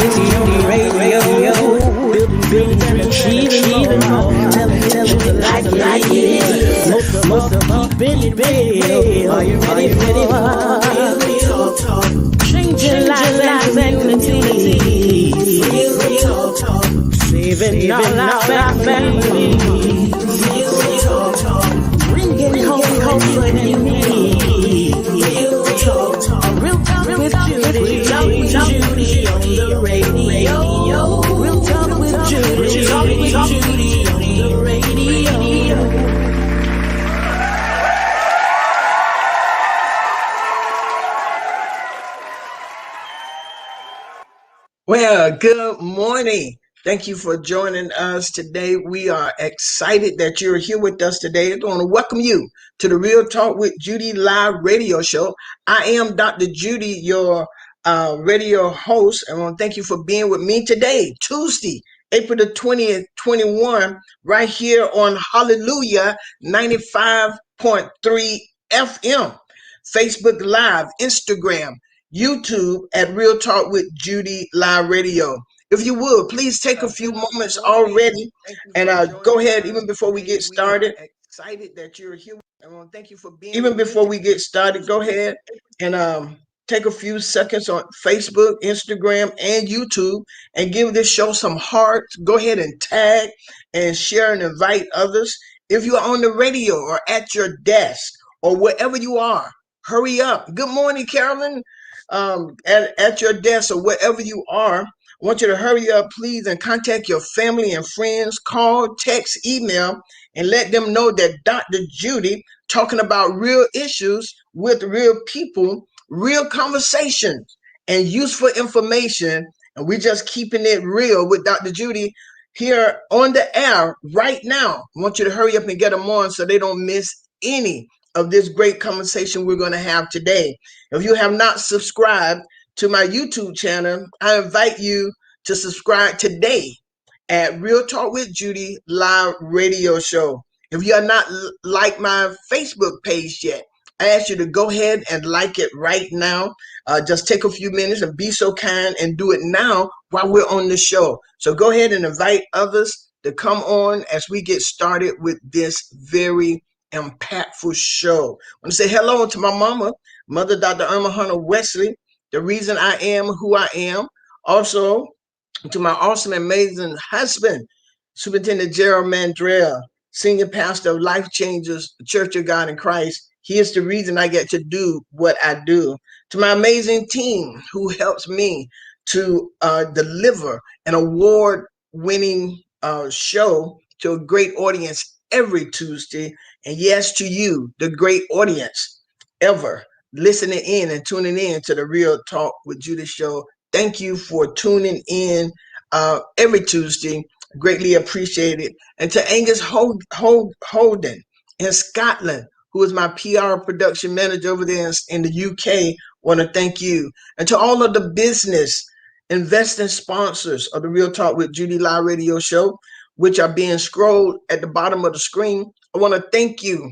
Judy Radio, building and achieving more, telling the life like it is. Most of all, keeping it real. Are you ready for real talk? Changing lives and communities. Real talk. Saving all our families. Real talk. Bringing home and me. Real talk. Real talk with Judy. Judy on the radio. Real talk with Judy. Judy on the radio. Well, good morning. Thank you for joining us today. We are excited that you're here with us today. I want to welcome you to the Real Talk with Judy live radio show. I am Dr. Judy, your radio host. I want to thank you for being with me today, Tuesday, April the 20th, 21, right here on Hallelujah 95.3 FM, Facebook Live, Instagram, YouTube at Real Talk with Judy Live Radio. If you would, please take a few moments already and go ahead, even before we get started. Excited that you're here. I want to thank you for being. Even before we get started, go ahead and take a few seconds on Facebook, Instagram, and YouTube and give this show some hearts. Go ahead and tag and share and invite others. If you're on the radio or at your desk or wherever you are, hurry up. Good morning, Carolyn. At your desk or wherever you are, I want you to hurry up, please, and contact your family and friends. Call, text, email, and let them know that Dr. Judy talking about real issues with real people, real conversations, and useful information. And we're just keeping it real with Dr. Judy here on the air right now. I want you to hurry up and get them on so they don't miss any of this great conversation we're going to have today. If you have not subscribed to my YouTube channel, I invite you to subscribe today at Real Talk with Judy live radio show. If you are not like my Facebook page yet, I ask you to go ahead and like it right now. Just take a few minutes and be so kind and do it now while we're on the show. So go ahead and invite others to come on as we get started with this very impactful show. I want to say hello to my mama, Mother Dr. Irma Hunter Wesley, the reason I am who I am. Also to my awesome, amazing husband, Superintendent Gerald Mandrell, Senior Pastor of Life Changers, Church of God in Christ. He is the reason I get to do what I do. To my amazing team who helps me to deliver an award-winning show to a great audience every Tuesday. And yes, to you, the great audience ever listening in and tuning in to the Real Talk with Judy show. Thank you for tuning in every Tuesday. Greatly appreciated. And to Angus Holden in Scotland, who is my PR production manager over there in the UK, want to thank you. And to all of the business investing sponsors of the Real Talk with Judy live radio show, which are being scrolled at the bottom of the screen, I want to thank you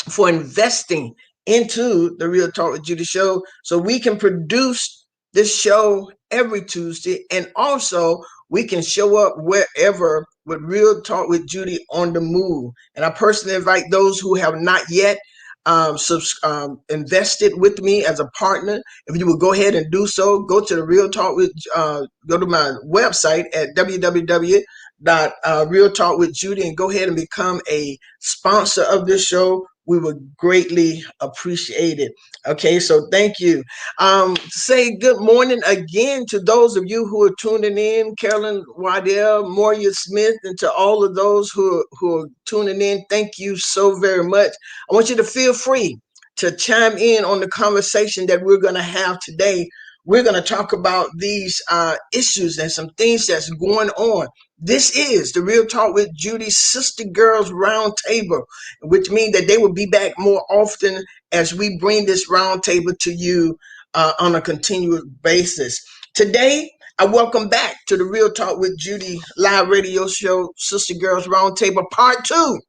for investing into the Real Talk with Judy show so we can produce this show every Tuesday, and also we can show up wherever with Real Talk with Judy on the move. And I personally invite those who have not yet invested with me as a partner. If you would go ahead and do so, go to the Real Talk with go to my website at Real Talk with Judy and go ahead and become a sponsor of this show. We would greatly appreciate it. Okay, so thank you. Say good morning again to those of you who are tuning in, Carolyn Waddell, Moria Smith, and to all of those who are tuning in. Thank you so very much. I want you to feel free to chime in on the conversation that we're going to have today. We're going to talk about these issues and some things that's going on. This is the Real Talk with Judy Sister Girls Roundtable, which means that they will be back more often as we bring this roundtable to you on a continuous basis. Today, I welcome back to the Real Talk with Judy live radio show, Sister Girls Roundtable Part 2,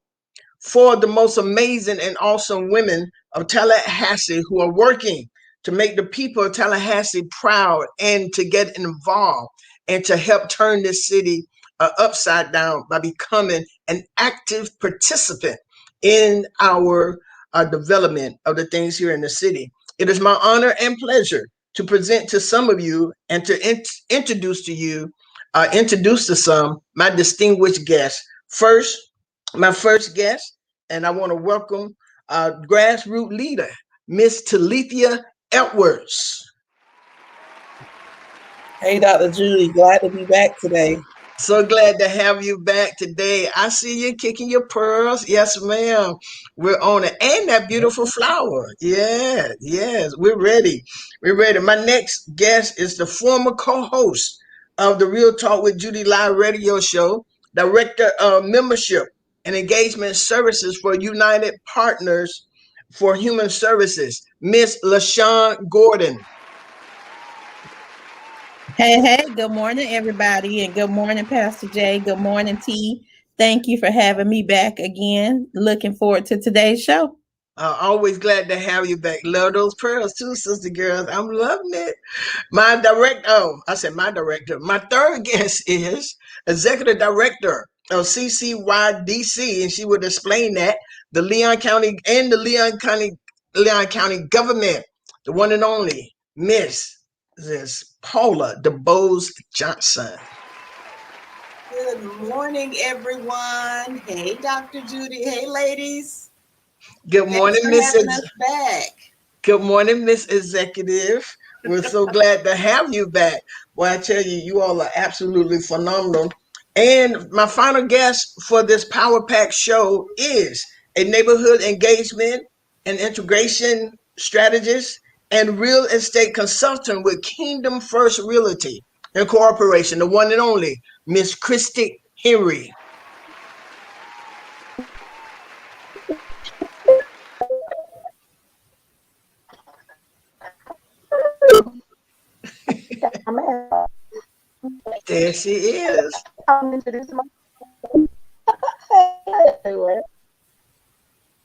for the most amazing and awesome women of Tallahassee who are working to make the people of Tallahassee proud and to get involved and to help turn this city upside down by becoming an active participant in our development of the things here in the city. It is my honor and pleasure to present to some of you and to introduce to you, introduce to some, my distinguished guests. First, my first guest, and I want to welcome grassroots leader, Miss Talithia Edwards. Hey, Dr. Judy, glad to be back today. So glad to have you back today. I see you kicking your pearls. Yes, ma'am. We're on it. And that beautiful flower. Yeah, yes, we're ready. We're ready. My next guest is the former co-host of the Real Talk with Judy live radio show, director of membership and engagement services for United Partners for Human Services, Miss LaShawn Gordon. Hey, good morning, everybody, and good morning, Pastor Jay. Good morning, T. Thank you for having me back again. Looking forward to today's show. Always glad to have you back. Love those pearls too, sister girls. I'm loving it. My director, I said my director. My third guest is executive director of CCYDC, and she would explain that the Leon County and the Leon County government, the one and only Miss Paula DeBose Johnson. Good morning, everyone. Hey, Dr. Judy. Hey, ladies. Good morning, Thanks for having us back. Good morning, Miss Executive. We're so glad to have you back. Well, I tell you, you all are absolutely phenomenal. And my final guest for this Power Pack show is a neighborhood engagement and integration strategist and real estate consultant with Kingdom First Realty Incorporation, the one and only Miss Christy Henry. There she is. I'm introducing myself.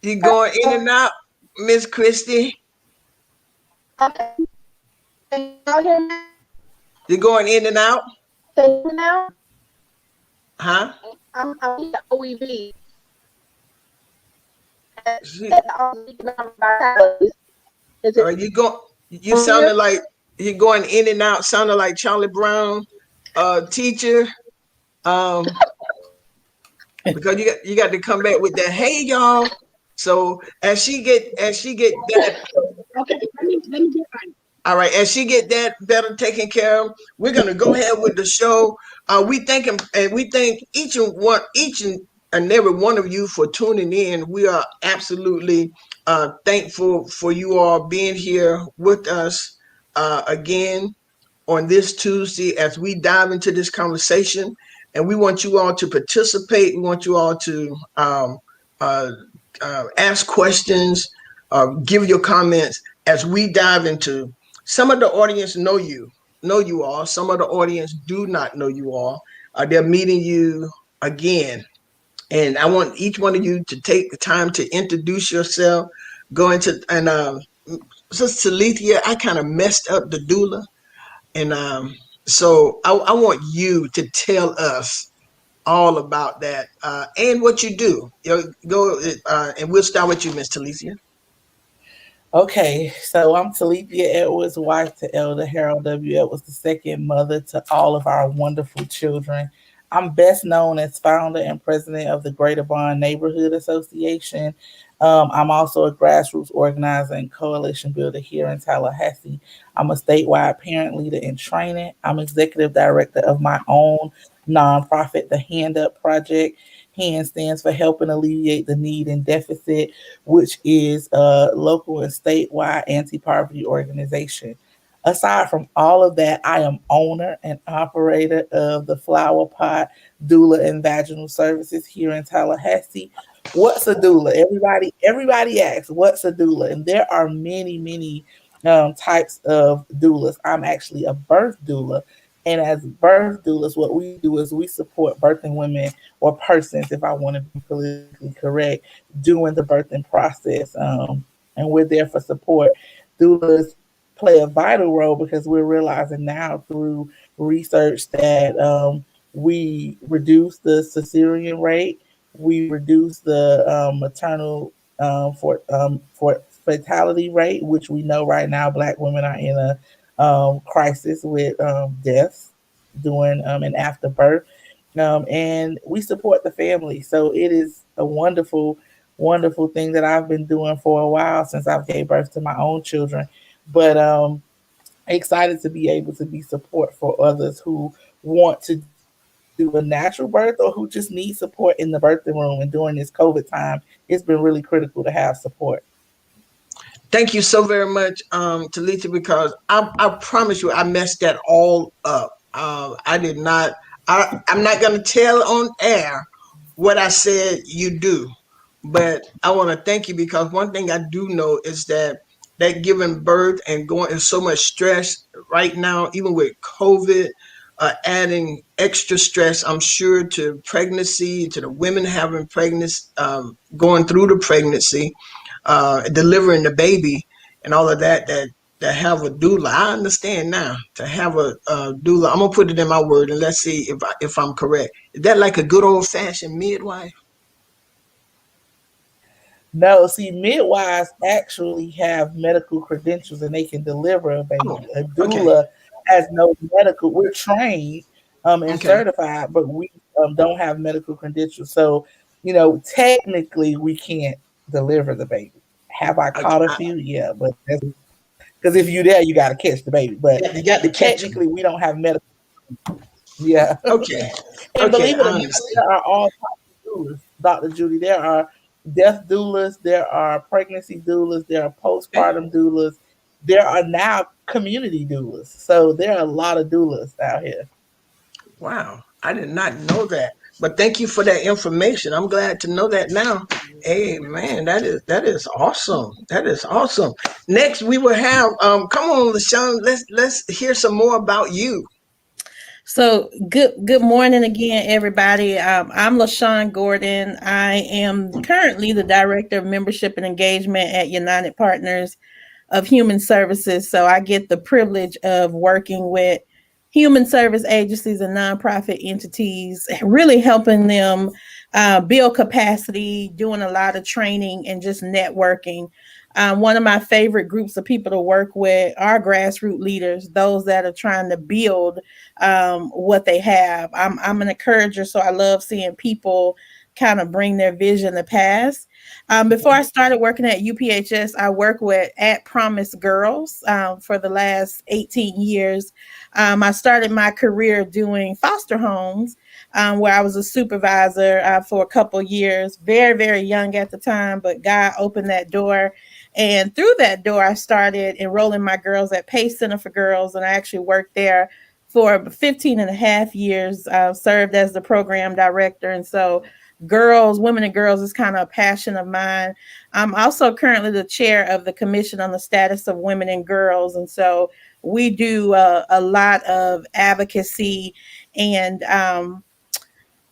You going in and out, Miss Christy? Okay. Can y'all hear me? You're going in and out? Can you hear me now? Huh? I'm here OEV. Are you going? You sounded like you're going in and out. Sounded like Charlie Brown, teacher. Because you got to come back with that. Hey y'all. So as she get that. Okay, let me get right. All right, as she get that better taken care of, we're gonna go ahead with the show. We thank each and every one of you for tuning in. We are absolutely thankful for you all being here with us again on this Tuesday as we dive into this conversation. And we want you all to participate. We want you all to ask questions, give your comments as we dive into. Some of the audience know you all. Some of the audience do not know you all. They're meeting you again. And I want each one of you to take the time to introduce yourself. Go into, and Sister Talithia, I kind of messed up the doula. And so I want you to tell us all about that and what you do. Go and we'll start with you, Miss Talithia. Okay, so I'm Talithia Edwards, wife to Elder Harold W. Edwards, the second mother to all of our wonderful children. I'm best known as founder and president of the Greater Bond Neighborhood Association. I'm also a grassroots organizer and coalition builder here in Tallahassee. I'm a statewide parent leader in training. I'm executive director of my own nonprofit, the Hand Up Project. HAND stands for Helping Alleviate the Need and Deficit, which is a local and statewide anti-poverty organization. Aside from all of that, I am owner and operator of the Flower Pot Doula and Vaginal Services here in Tallahassee. What's a doula? Everybody asks, what's a doula? And there are many types of doulas. I'm actually a birth doula. And as birth doulas, what we do is we support birthing women or persons, if I want to be politically correct, doing the birthing process. And we're there for support. Doulas play a vital role because we're realizing now through research that we reduce the cesarean rate, we reduce the maternal for fatality rate, which we know right now Black women are in a crisis with deaths during and after birth. And we support the family. So it is a wonderful, wonderful thing that I've been doing for a while since I gave birth to my own children. But excited to be able to be support for others who want to do a natural birth or who just need support in the birthing room. And during this COVID time, it's been really critical to have support. Thank you so very much, Talita, because I promise you I messed that all up. I did not. I'm not going to tell on air what I said you do, but I want to thank you because one thing I do know is that giving birth and going in so much stress right now, even with COVID, adding extra stress, I'm sure, to pregnancy, to the women having pregnancy, going through the pregnancy, delivering the baby, and all of that. That have a doula. I understand now to have a doula. I'm gonna put it in my word, and let's see if I'm correct. Is that like a good old fashioned midwife? No, see, midwives actually have medical credentials and they can deliver a Oh, baby. A okay, doula has no medical. We're trained and okay, certified, but we don't have medical credentials. So, technically, we can't deliver the baby. Have I okay. caught a few? Yeah, but because if you're there, you got to catch the baby. But You got to catch them. technically, we don't have medical. Yeah. Okay, And okay, believe it I or not, understand. there are all types of doulas, Dr. Judy. There are death doulas, there are pregnancy doulas, there are Okay. postpartum doulas, there are now community doulas. So there are a lot of doulas out here. Wow, I did not know that. But thank you for that information. I'm glad to know that now. Hey man, that is awesome. That is awesome. Next we will have come on, LaShawn, let's hear some more about you. So good morning again, everybody. I'm LaShawn Gordon. I am currently the Director of Membership and Engagement at United Partners of Human Services. So I get the privilege of working with human service agencies and nonprofit entities, really helping them build capacity, doing a lot of training and just networking. One of my favorite groups of people to work with are grassroots leaders, those that are trying to build what they have. I'm an encourager, so I love seeing people kind of bring their vision to pass. Before I started working at UPHS, I worked with At Promise Girls for the last 18 years. I started my career doing foster homes, where I was a supervisor for a couple years. Very, very young at the time, but God opened that door. And through that door, I started enrolling my girls at Pace Center for Girls, and I actually worked there for 15 and a half years, served as the program director. And so women and girls is kind of a passion of mine. I'm also currently the chair of the Commission on the Status of Women and Girls. And so we do a lot of advocacy and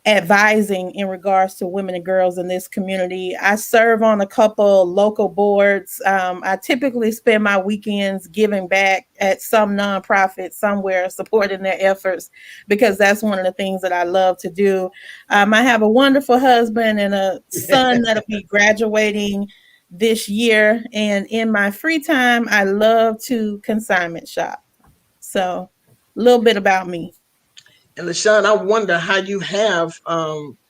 advising in regards to women and girls in this community. I serve on a couple local boards. I typically spend my weekends giving back at some nonprofit somewhere, supporting their efforts, because that's one of the things that I love to do. I have a wonderful husband and a son that'll be graduating this year. And in my free time, I love to consignment shop. So a little bit about me. And LaShawn, I wonder how you have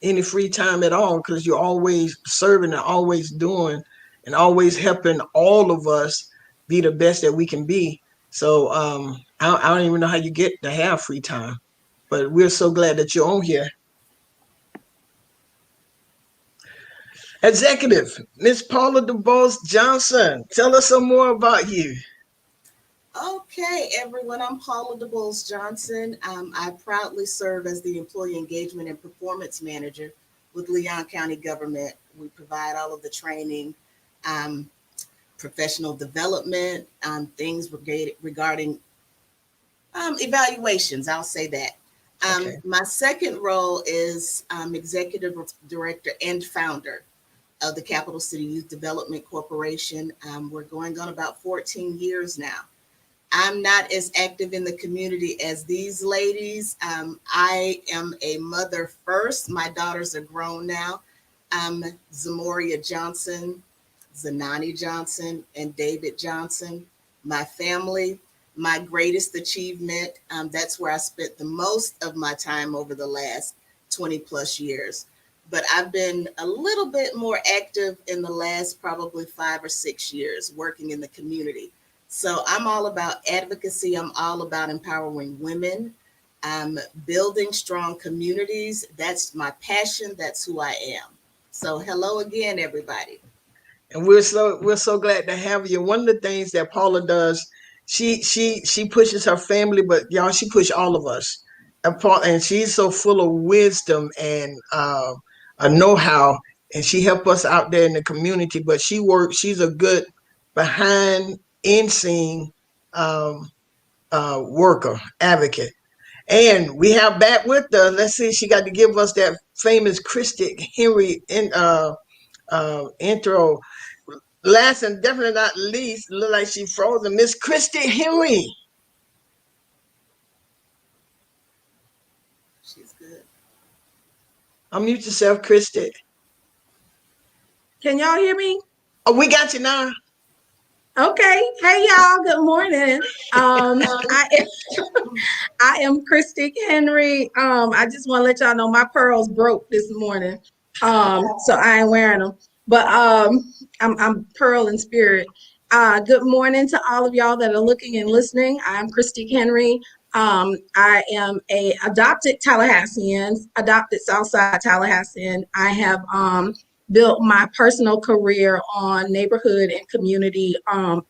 any free time at all because you're always serving and always doing and always helping all of us be the best that we can be. So I don't even know how you get to have free time, but we're so glad that you're on here. Executive, Miss Paula DeBose Johnson, tell us some more about you. Okay, everyone, I'm Paula DeBoles Johnson. I proudly serve as the Employee Engagement and Performance Manager with Leon County Government. We provide all of the training, um, professional development, things regarding evaluations, I'll say that. Okay. My second role is Executive Director and Founder of the Capital City Youth Development Corporation. We're going on about 14 years now. I'm not as active in the community as these ladies. I am a mother first. My daughters are grown now. Zamoria Johnson, Zanani Johnson, and David Johnson. My family, my greatest achievement, that's where I spent the most of my time over the last 20 plus years. But I've been a little bit more active in the last probably 5 or 6 years working in the community. So I'm all about advocacy. I'm all about empowering women. Building strong communities. That's my passion. That's who I am. So hello again, everybody. And we're so glad to have you. One of the things that Paula does, she pushes her family, but y'all, she push all of us. And she's so full of wisdom and a know-how, and she help us out there in the community. But she works. She's a good behind in scene um, worker, advocate. And we have back with her. Let's see, she got to give us that famous Christy Henry intro. Last and definitely not least, look like she frozen. Miss Christy Henry. She's good. Unmute yourself, Christy. Can y'all hear me? Oh, we got you now. Okay. Hey y'all. Good morning. I I am Christy Henry. I just want to let y'all know my pearls broke this morning. So I ain't wearing them. But I'm pearl in spirit. Good morning to all of y'all that are looking and listening. I'm Christy Henry. I am a adopted Tallahassean, adopted Southside Tallahassean. I have built my personal career on neighborhood and community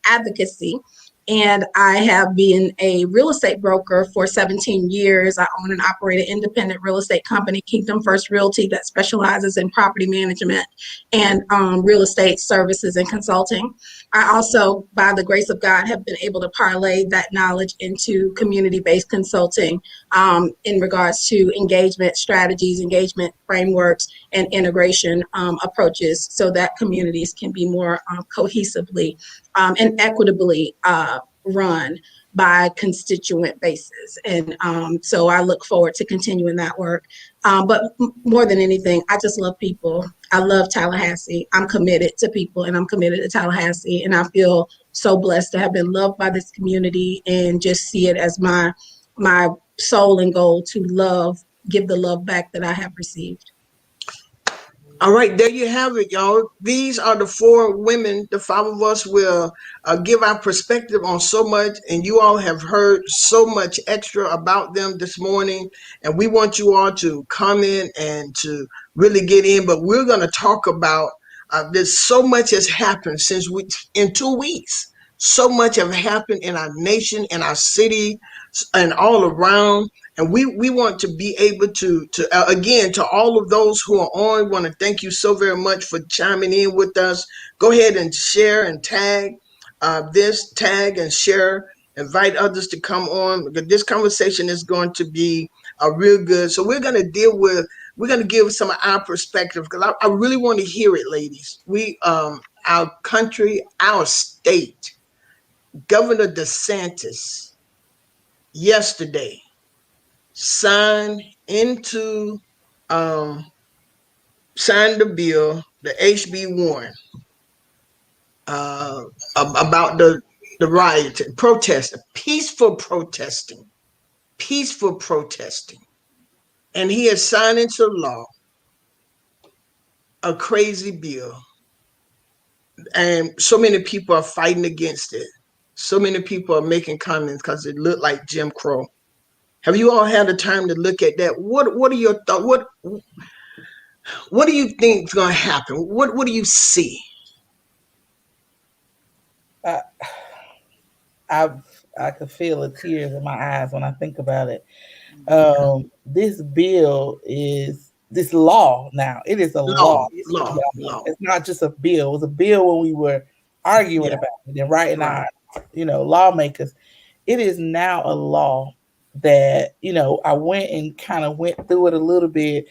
advocacy. And I have been a real estate broker for 17 years. I own and operate an independent real estate company, Kingdom First Realty, that specializes in property management and real estate services and consulting. I also, by the grace of God, have been able to parlay that knowledge into community-based consulting in regards to engagement strategies, engagement frameworks, and integration approaches so that communities can be more cohesively and equitably run by constituent bases. And so I look forward to continuing that work. But more than anything, I just love people. I love Tallahassee. I'm committed to people and I'm committed to Tallahassee. And I feel so blessed to have been loved by this community and just see it as my soul and goal to give the love back that I have received. All right, there you have it, y'all. These are the four women. The five of us will give our perspective on so much, and you all have heard so much extra about them this morning. And we want you all to come in and to really get in. But we're going to talk about there's so much has happened since in 2 weeks. So much have happened in our nation, in our city, and all around. And we want to be able to again, to all of those who are on, want to thank you so very much for chiming in with us. Go ahead and share and tag tag and share, invite others to come on, because this conversation is going to be real good. So we're going to give some of our perspective, because I really want to hear it, ladies. Our country, our state, Governor DeSantis yesterday signed um, the bill, the HB1, about the riot, protesting, peaceful protesting, and he has signed into law a crazy bill, and so many people are fighting against it. So many people are making comments because it looked like Jim Crow. Have you all had the time to look at that? What are your thoughts? What do you think is going to happen? What do you see? I could feel the tears in my eyes when I think about it. This bill is this law now. It is a law. Law. It's not just a bill. It was a bill when we were arguing about it and writing our, lawmakers. It is now a law that, I went and kind of went through it a little bit.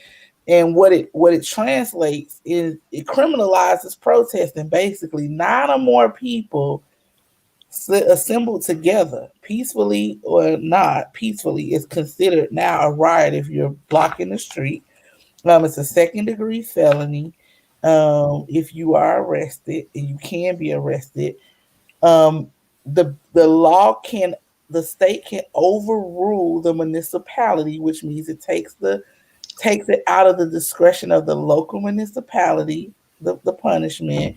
And what it translates is it criminalizes protesting. Basically, 9 or more people assembled together, peacefully or not peacefully, is considered now a riot if you're blocking the street. It's a second degree felony. If you are arrested, and you can be arrested, um, the law can the state can overrule the municipality, which means takes it out of the discretion of the local municipality, the punishment.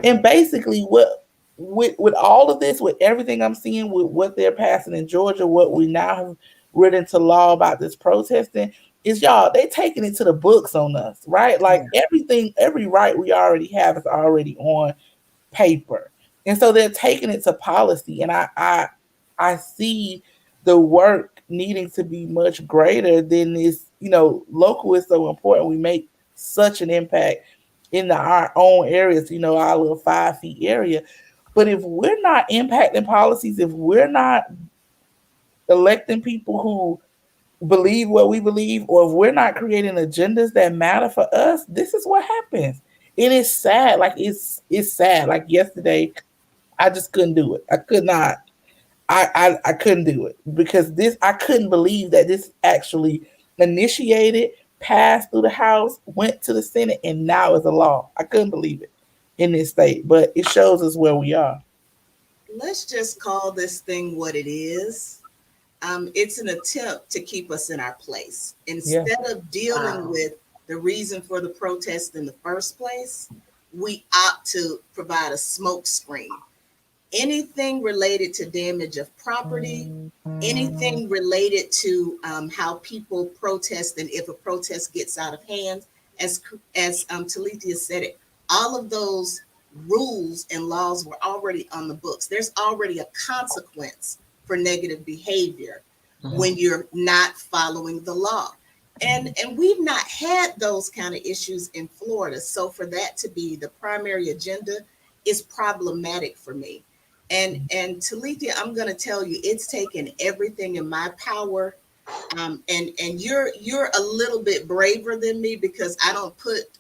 And basically what with all of this, with everything I'm seeing, with what they're passing in Georgia, what we now have written into law about this protesting, is y'all, they taking it to the books on us, right? Like everything, every right we already have is already on paper. And so they're taking it to policy. And I see the work needing to be much greater than this. Local is so important. We make such an impact in our own areas, our little 5 feet area. But if we're not impacting policies, if we're not electing people who believe what we believe, or if we're not creating agendas that matter for us, this is what happens. It is sad. Like it's sad. Like yesterday, I just couldn't do it. I could not. I couldn't do it because I couldn't believe that this actually initiated, passed through the House, went to the Senate, and now is a law. I couldn't believe it in this state, but it shows us where we are. Let's just call this thing what it is. It's an attempt to keep us in our place. Instead of dealing with the reason for the protest in the first place, we opt to provide a smoke screen. Anything related to damage of property, anything related to how people protest, and if a protest gets out of hand, as Talithia said it, all of those rules and laws were already on the books. There's already a consequence for negative behavior when you're not following the law. And we've not had those kind of issues in Florida. So for that to be the primary agenda is problematic for me. And Talithia, I'm going to tell you, it's taken everything in my power. And you're a little bit braver than me because I don't put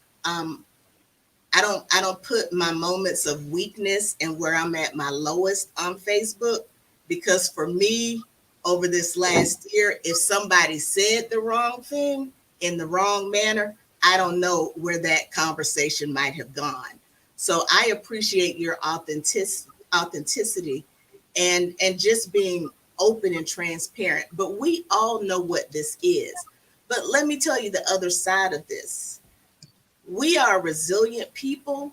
my moments of weakness and where I'm at my lowest on Facebook, because for me, over this last year, if somebody said the wrong thing in the wrong manner, I don't know where that conversation might have gone. So I appreciate your authenticity and just being open and transparent. But we all know what this is. But let me tell you the other side of this. We are resilient people,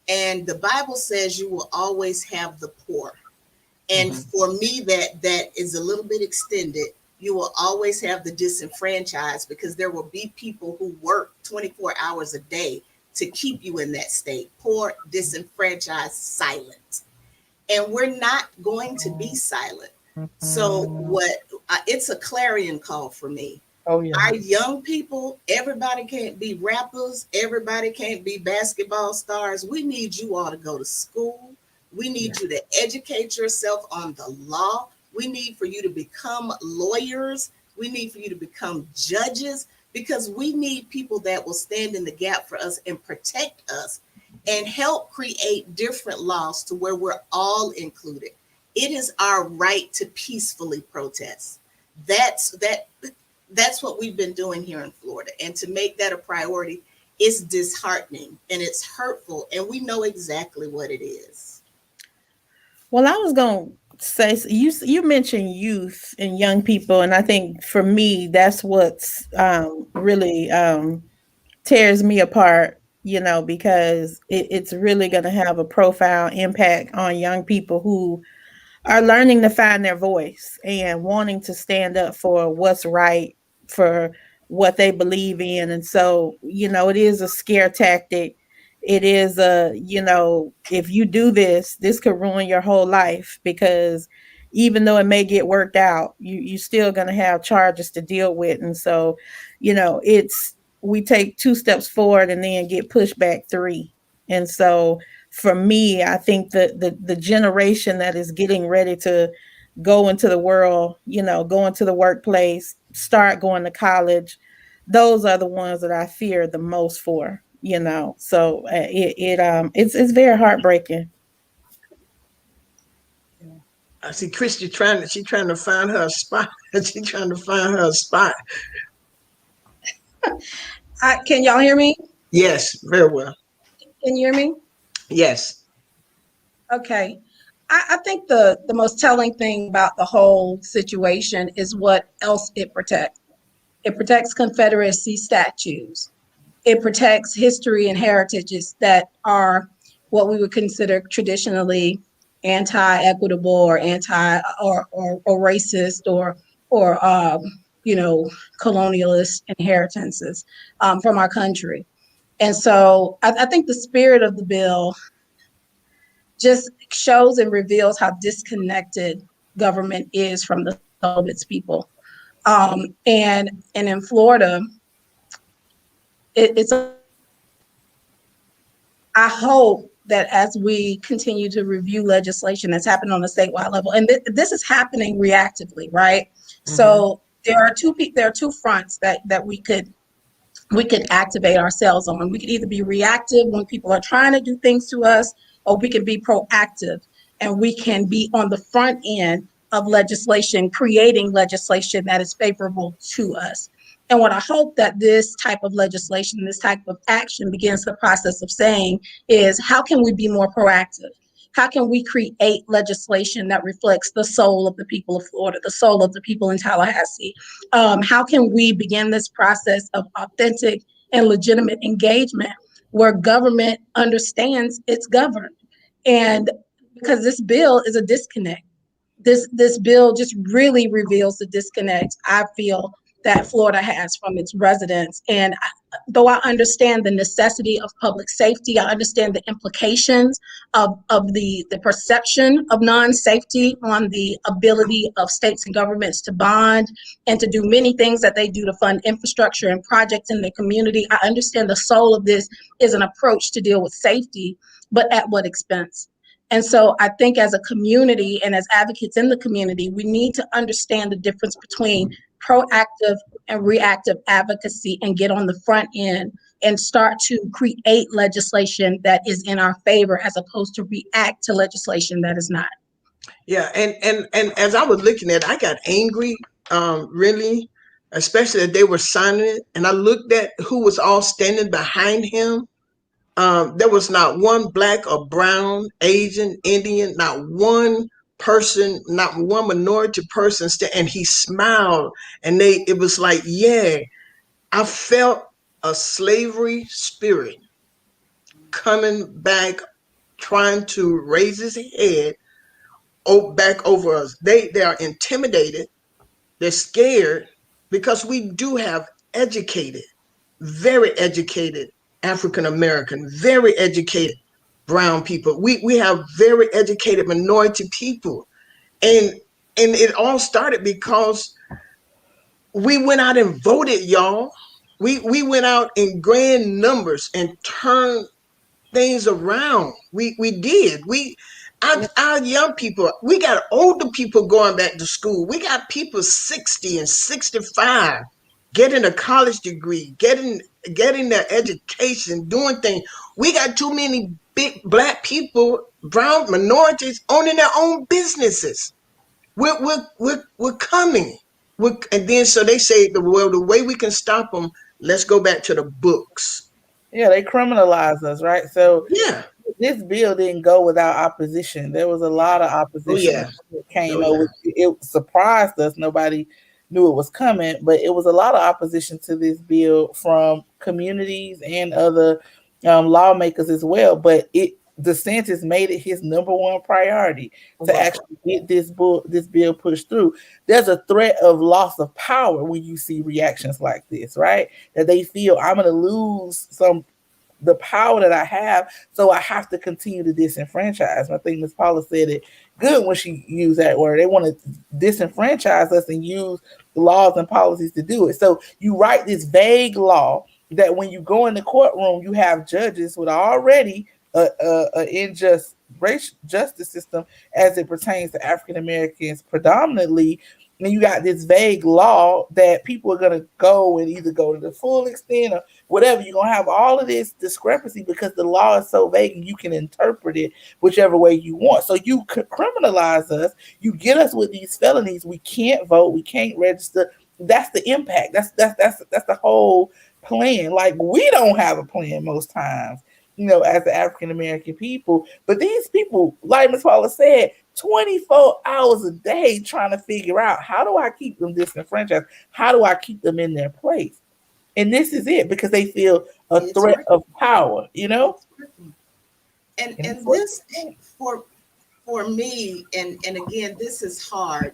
and the Bible says you will always have the poor. And for me, that is a little bit extended. You will always have the disenfranchised, because there will be people who work 24 hours a day to keep you in that state, poor, disenfranchised, silent. And we're not going to be silent. So it's a clarion call for me. Oh, yeah. Our young people, everybody can't be rappers. Everybody can't be basketball stars. We need you all to go to school. We need you to educate yourself on the law. We need for you to become lawyers. We need for you to become judges, because we need people that will stand in the gap for us and protect us and help create different laws to where we're all included. It is our right to peacefully protest. That's what we've been doing here in Florida. And to make that a priority is disheartening and it's hurtful. And we know exactly what it is. Well, I was going to say, you mentioned youth and young people. And I think for me, that's what's really tears me apart, because it's really going to have a profound impact on young people who are learning to find their voice and wanting to stand up for what's right, for what they believe in. And so, it is a scare tactic. It is if you do this, this could ruin your whole life, because even though it may get worked out, you still going to have charges to deal with. And so, we take 2 steps forward and then get pushed back 3. And so for me, I think the generation that is getting ready to go into the world, go into the workplace, start going to college, those are the ones that I fear the most for, So it's very heartbreaking. I see Christy trying to find her a spot. She trying to find her a spot. Can y'all hear me? Yes, very well. Can you hear me? Yes. Okay. I think the most telling thing about the whole situation is what else it protects. It protects Confederacy statues. It protects history and heritages that are what we would consider traditionally anti-equitable or anti or racist or you know, colonialist inheritances from our country. And so I think the spirit of the bill just shows and reveals how disconnected government is from the soul of its people. And in Florida, it's I hope that as we continue to review legislation that's happening on the statewide level, and this is happening reactively, right? So there are two fronts that we could activate ourselves on. We could either be reactive when people are trying to do things to us, or we can be proactive and we can be on the front end of legislation, creating legislation that is favorable to us. And what I hope that this type of legislation, this type of action begins the process of saying is, how can we be more proactive? How can we create legislation that reflects the soul of the people of Florida, the soul of the people in Tallahassee? How can we begin this process of authentic and legitimate engagement where government understands it's governed? And because this bill is a disconnect, this bill just really reveals the disconnect I feel that Florida has from its residents. And though I understand the necessity of public safety, I understand the implications of the perception of non-safety on the ability of states and governments to bond and to do many things that they do to fund infrastructure and projects in the community. I understand the soul of this is an approach to deal with safety, but at what expense? And so I think as a community and as advocates in the community, we need to understand the difference between proactive and reactive advocacy and get on the front end and start to create legislation that is in our favor as opposed to react to legislation that is not. Yeah, and as I was looking at it, I got angry, really, especially that they were signing it. And I looked at who was all standing behind him. There was not one black or brown, Asian, Indian, not one person, not one minority person. And he smiled, and it was like, yeah, I felt a slavery spirit coming back, trying to raise his head back over us. They are intimidated. They're scared because we do have educated, very educated African American, very educated brown people. We have very educated minority people. And it all started because we went out and voted, y'all. We went out in grand numbers and turned things around. We did. Our young people, we got older people going back to school. We got people 60 and 65 getting a college degree, getting their education, doing things. We got too many big black people, brown minorities owning their own businesses. We're coming. And then so they say the way we can stop them, let's go back to the books. Yeah, they criminalize us, right? So Yeah. this bill didn't go without opposition. There was a lot of Oh opposition yeah. that came Oh over. It surprised us. Nobody knew it was coming, but it was a lot of opposition to this bill from communities and other lawmakers as well. But DeSantis made it his number one priority to actually get this bill pushed through. There's a threat of loss of power when you see reactions like this, right? That they feel I'm going to lose the power that I have, so I have to continue to disenfranchise. I think Ms. Paula said it good when she used that word. They want to disenfranchise us and use laws and policies to do it. So you write this vague law that when you go in the courtroom, you have judges with already an unjust racial justice system as it pertains to African Americans predominantly, And you got this vague law that people are going to go and either go to the full extent or whatever. You're going to have all of this discrepancy because the law is so vague and you can interpret it whichever way you want. So you criminalize us. You get us with these felonies. We can't vote. We can't register. That's the impact. That's the whole plan. Like, we don't have a plan most times, as the African American people. But these people, like Ms. Paula said, 24 hours a day trying to figure out, how do I keep them disenfranchised? How do I keep them in their place? And this is it, because they feel a It's threat working. of power, It's working. And And and this for me, and again, this is hard,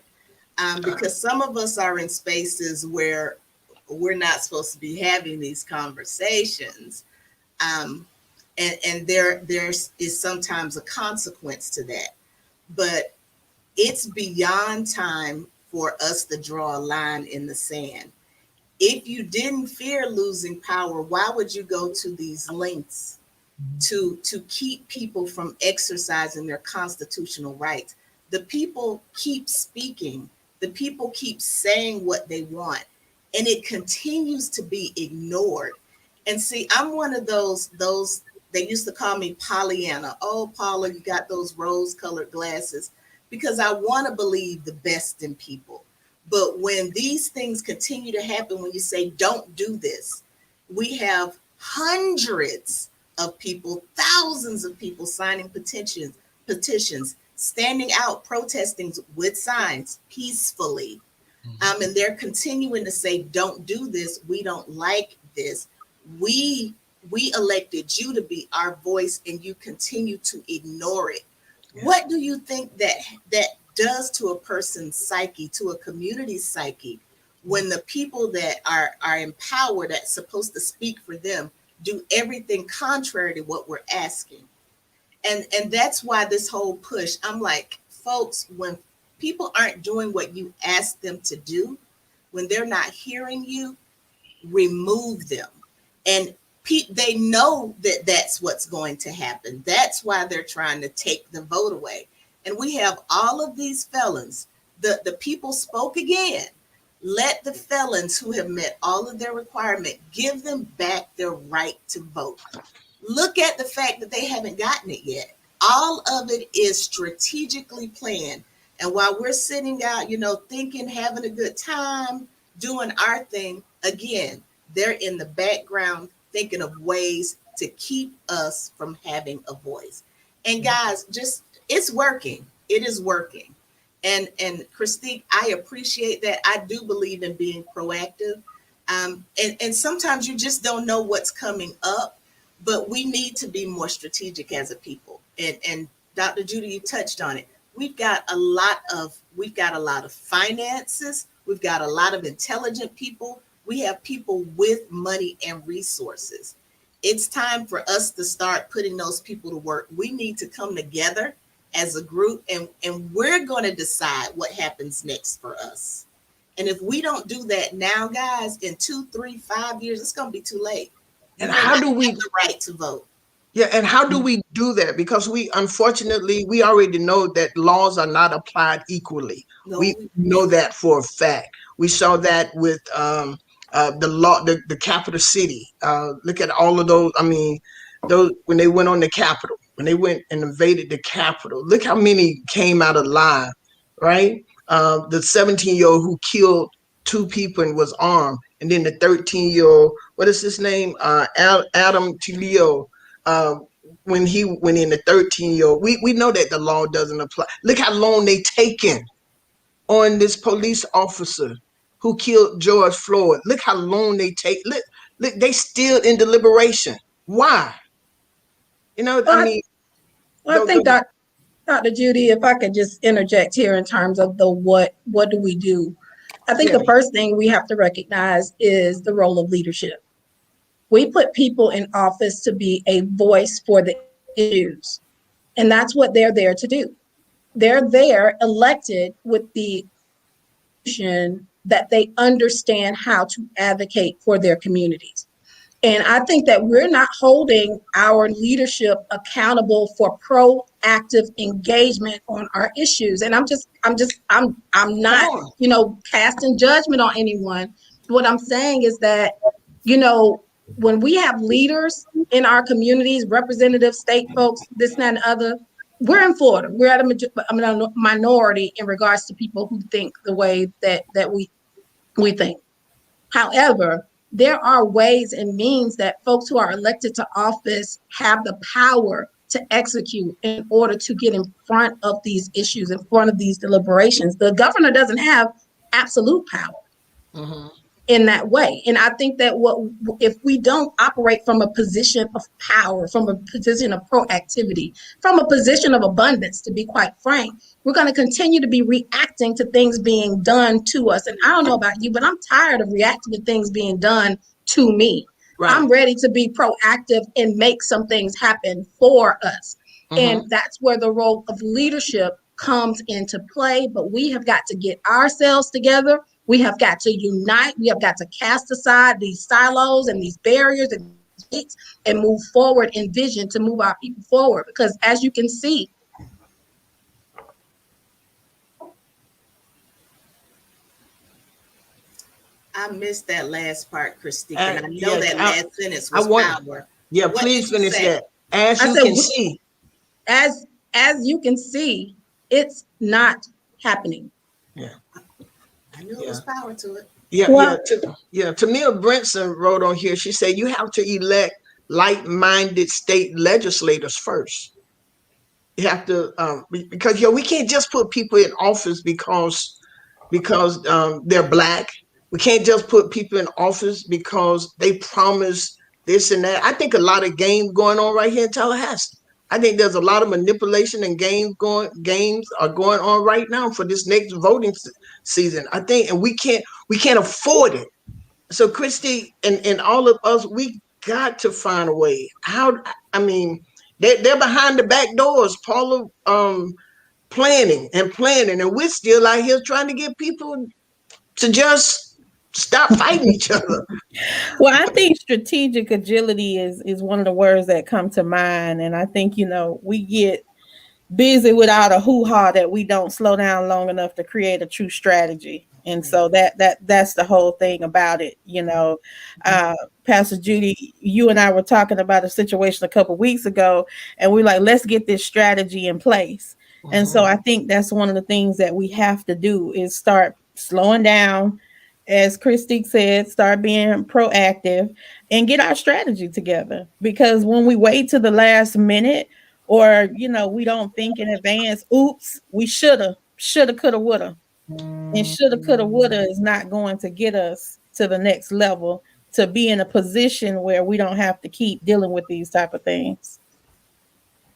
because some of us are in spaces where we're not supposed to be having these conversations. Um, and there's is sometimes a consequence to that. But it's beyond time for us to draw a line in the sand. If you didn't fear losing power, why would you go to these lengths to keep people from exercising their constitutional rights? The people keep speaking, the people keep saying what they want, and it continues to be ignored. And see, I'm one of those they used to call me Pollyanna. Oh, Paula, you got those rose-colored glasses, because I want to believe the best in people. But when these things continue to happen, when you say don't do this, we have hundreds of people, thousands of people signing petitions, standing out, protesting with signs peacefully. And they're continuing to say, don't do this. We don't like this. We we elected you to be our voice and you continue to ignore it. Yeah. What do you think that does to a person's psyche, to a community's psyche, when the people that are in power, that's supposed to speak for them, do everything contrary to what we're asking? And that's why this whole push, I'm like, folks, when people aren't doing what you ask them to do, when they're not hearing you, remove them. And they know that that's what's going to happen. That's why they're trying to take the vote away. And we have all of these felons. The people spoke again. Let the felons who have met all of their requirement, give them back their right to vote. Look at the fact that they haven't gotten it yet. All of it is strategically planned. And while we're sitting out, thinking, having a good time, doing our thing, again, they're in the background thinking of ways to keep us from having a voice. And guys, it's working. It is working. And Christine, I appreciate that. I do believe in being proactive. And sometimes you just don't know what's coming up, but we need to be more strategic as a people. And Dr. Judy, you touched on it. We've got a lot of finances. We've got a lot of intelligent people. We have people with money and resources. It's time for us to start putting those people to work. We need to come together as a group, and we're going to decide what happens next for us. And if we don't do that now, guys, in 2, 3, 5 years, it's going to be too late. You And may how not do we have the right to vote. Yeah, and how do we do that? Because unfortunately, we already know that laws are not applied equally. No, We know that for a fact. We saw that with the law, the capital city. Look at all of those. I mean, those when they went on the Capitol, when they went and invaded the Capitol. Look how many came out alive, right? The 17-year-old who killed two people and was armed, and then the 13-year-old, what is his name? Adam Tulio, uh, when he went in, the 13-year-old. We know that the law doesn't apply. Look how long they taken on this police officer who killed George Floyd. Look how long they take. Look, they still in deliberation. Why? I Well, mean, I think Dr. Judy, if I could just interject here in terms of the what do we do? I think yeah, the first thing we have to recognize is the role of leadership. We put people in office to be a voice for the issues, and that's what they're there to do. They're there elected with the that they understand how to advocate for their communities. And I think that we're not holding our leadership accountable for proactive engagement on our issues. And I'm Come not, on. casting judgment on anyone. What I'm saying is that, you know, when we have leaders in our communities, representatives, state folks, this, and that, and the other, we're in Florida. We're at a minority in regards to people who think the way that we think. However, there are ways and means that folks who are elected to office have the power to execute in order to get in front of these issues, in front of these deliberations. The governor doesn't have absolute power Mm-hmm. in that way. And I think that if we don't operate from a position of power, from a position of proactivity, from a position of abundance, to be quite frank, we're going to continue to be reacting to things being done to us. And I don't know about you, but I'm tired of reacting to things being done to me. Right. I'm ready to be proactive and make some things happen for us. Mm-hmm. And that's where the role of leadership comes into play. But we have got to get ourselves together. We have got to unite. We have got to cast aside these silos and these barriers and move forward in vision to move our people forward. Because as you can see, I missed that last part, Christine, and I know Yes, that last sentence I was want. power. Yeah, What please did you finish say? that. As I you said, can see. as you can see, it's not happening. Yeah. I knew it Yeah. was power to it. Yeah, Well, Tamia Brinson wrote on here. She said you have to elect like-minded state legislators first. You have to because we can't just put people in office because they're black. We can't just put people in office because they promise this and that. I think a lot of games going on right here in Tallahassee. I think there's a lot of manipulation and games are going on right now for this next voting season. I think, and we can't afford it. So Christy and all of us, we got to find a way. I mean, they're behind the back doors, Paula, planning, and we're still out here trying to get people to just stop fighting each other. Well, I think strategic agility is one of the words that come to mind, and I think we get busy with all the hoo-ha that we don't slow down long enough to create a true strategy. And so that's the whole thing about it. Pastor Judy, you and I were talking about a situation a couple weeks ago, and we're like, let's get this strategy in place. And so I think that's one of the things that we have to do is start slowing down, as Christique said, start being proactive and get our strategy together. Because when we wait to the last minute, or we don't think in advance, oops, we shoulda, coulda, woulda. And shoulda, coulda, woulda is not going to get us to the next level, to be in a position where we don't have to keep dealing with these type of things.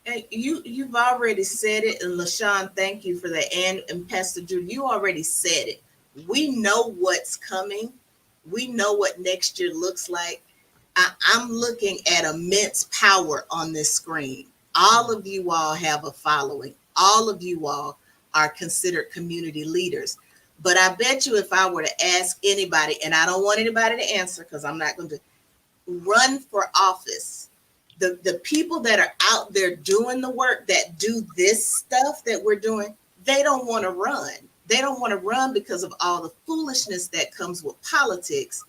And you've already said it, and LaShawn, thank you for that. And Pastor Judy, you already said it. We know what's coming. We know what next year looks like. I'm looking at immense power on this screen. All of you all have a following. All of you all are considered community leaders. But I bet you if I were to ask anybody, and I don't want anybody to answer because I'm not going to run for office, the people that are out there doing the work, that do this stuff that we're doing, they don't want to run. They don't want to run because of all the foolishness that comes with politics,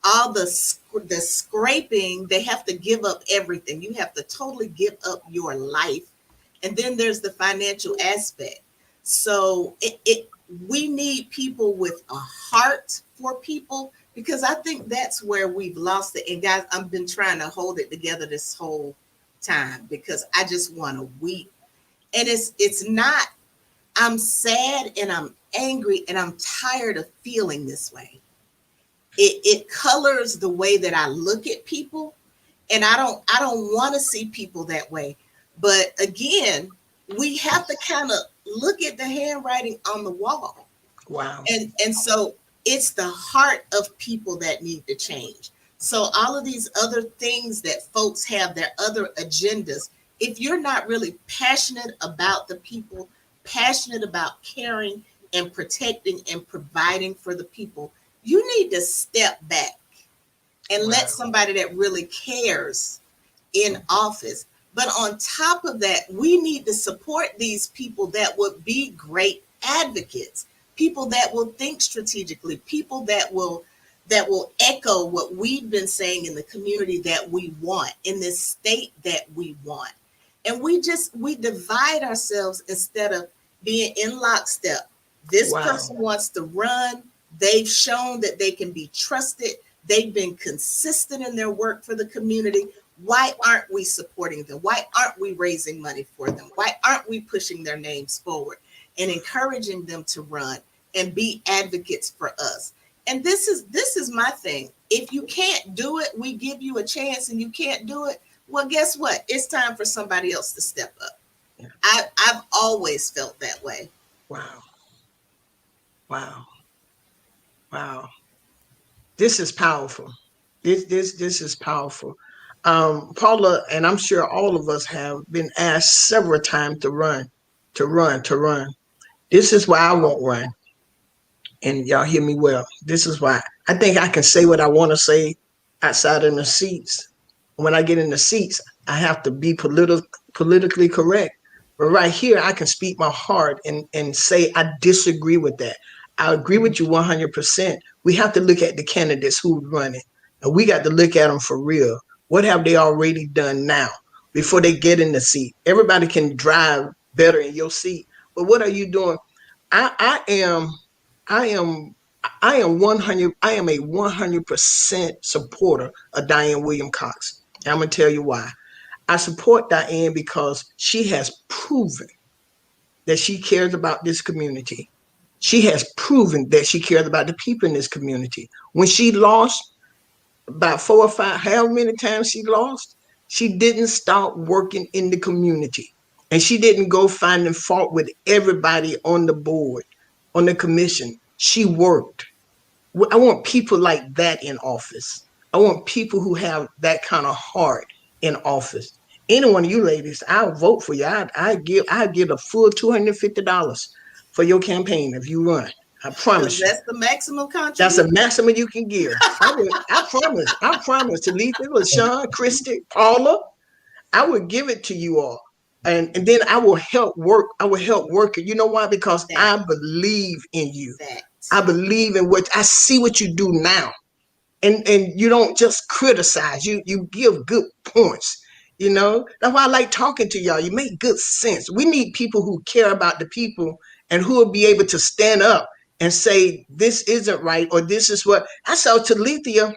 all the scraping. They have to give up everything. You have to totally give up your life. And then there's the financial aspect. So we need people with a heart for people, because I think that's where we've lost it. And guys, I've been trying to hold it together this whole time because I just want to weep. And it's not, I'm sad and I'm angry and I'm tired of feeling this way. It colors the way that I look at people, and I don't want to see people that way. But again, we have to kind of look at the handwriting on the wall. Wow. And so it's the heart of people that need to change. So all of these other things that folks have, their other agendas, if you're not really passionate about the people, passionate about caring and protecting and providing for the people, you need to step back. and Wow. let somebody that really cares in office. But on top of that, we need to support these people that would be great advocates, people that will think strategically, people that will echo what we've been saying in the community that we want, in this state that we want. And we divide ourselves instead of being in lockstep. This Wow. person wants to run. They've shown that they can be trusted. They've been consistent in their work for the community. Why aren't we supporting them? Why aren't we raising money for them? Why aren't we pushing their names forward and encouraging them to run and be advocates for us? And this is my thing. If you can't do it, we give you a chance and you can't do it. Well, guess what? It's time for somebody else to step up. Yeah. I've always felt that way. Wow. Wow. Wow. This is powerful. This is powerful. Paula, and I'm sure all of us have been asked several times to run, to run, to run. This is why I won't run. And y'all hear me well. This is why I think I can say what I want to say outside in the seats. When I get in the seats, I have to be politically correct. But right here, I can speak my heart and say I disagree with that. I agree with you 100%. We have to look at the candidates who's running, and we got to look at them for real. What have they already done now before they get in the seat? Everybody can drive better in your seat, but what are you doing? I am I am I am 100 I am a 100% supporter of Diane William Cox. And I'm gonna tell you why. I support Diane because she has proven that she cares about this community. She has proven that she cares about the people in this community. When she lost about four or five, however many times she lost, she didn't stop working in the community. And she didn't go finding fault with everybody on the board, on the commission. She worked. I want people like that in office. I want people who have that kind of heart in office. Any one of you ladies, I'll vote for you. I give a full $250 for your campaign if you run. I promise you. That's the maximum That's the contribution. maximum you can give. I promise. I promise. Talitha, LaShawn, Christy, Paula, I would give it to you all. And then I will help work. I will help work it. You know why? Because I believe in you. I believe in what I see what you do now. And you don't just criticize. You give good points. You know? That's why I like talking to y'all. You make good sense. We need people who care about the people and who will be able to stand up and say this isn't right or this is what I saw Talithia,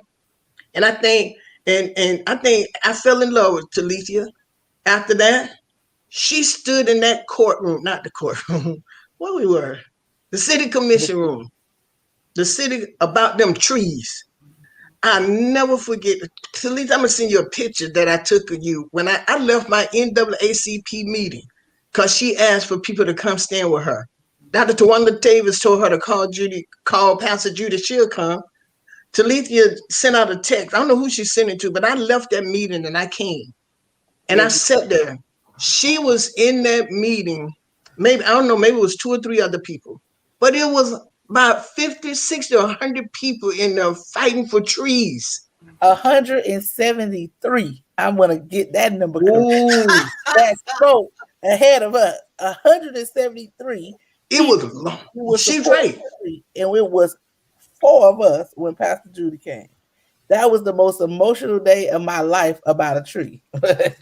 and I think I fell in love with Talithia. After that, she stood in that courtroom, not the courtroom, where we were, the city commission room, the city about them trees. I never forget. Talithia, I'm gonna send you a picture that I took of you when I left my NAACP meeting because she asked for people to come stand with her. Dr. Tawanda Davis told her to call Pastor Judy, she'll come. Talithia sent out a text. I don't know who she sent it to, but I left that meeting and I came. And I sat there. She was in that meeting. Maybe, I don't know, maybe it was two or three other people. But it was about 50, 60, or 100 people in there fighting for trees. 173. I'm gonna get that number correct. Ooh, That spoke ahead of us. 173. it was long. She's right. And it was 4 of us when Pastor Judy came. That was the most emotional day of my life about a tree. I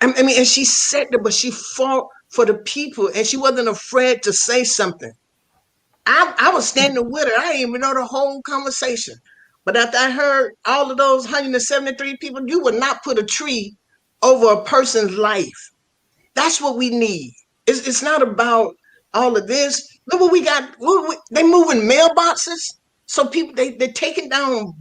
mean, and she said that, but she fought for the people and she wasn't afraid to say something. I was standing with her. I didn't even know the whole conversation. But after I heard all of those 173 people, you would not put a tree over a person's life. That's what we need. It's not about all of this. Look what we got. They moving mailboxes. So people they're taking down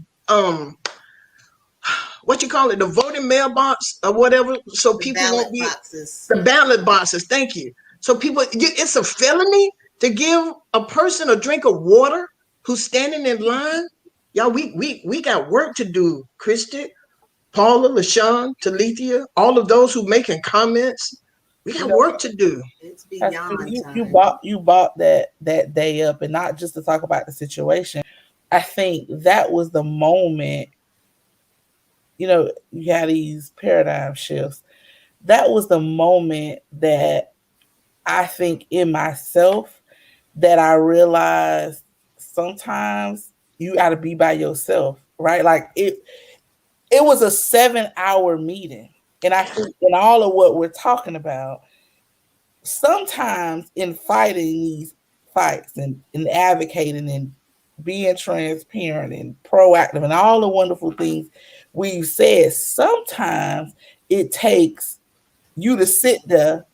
what you call it, the voting mailbox or whatever. So people won't be boxes. the ballot boxes. Thank you. So people, it's a felony to give a person a drink of water who's standing in line. Y'all, we got work to do, Christy, Paula, LaShawn, Talithia, all of those who making comments. We got work to do. It's beyond you time. bought that day up, and not just to talk about the situation, I think that was the moment, you had these paradigm shifts. That was the moment that I think in myself that I realized sometimes you got to be by yourself, right? Like it was a 7-hour meeting. And I think in all of what we're talking about, sometimes in fighting these fights and advocating and being transparent and proactive and all the wonderful things we've said, sometimes it takes you to sit there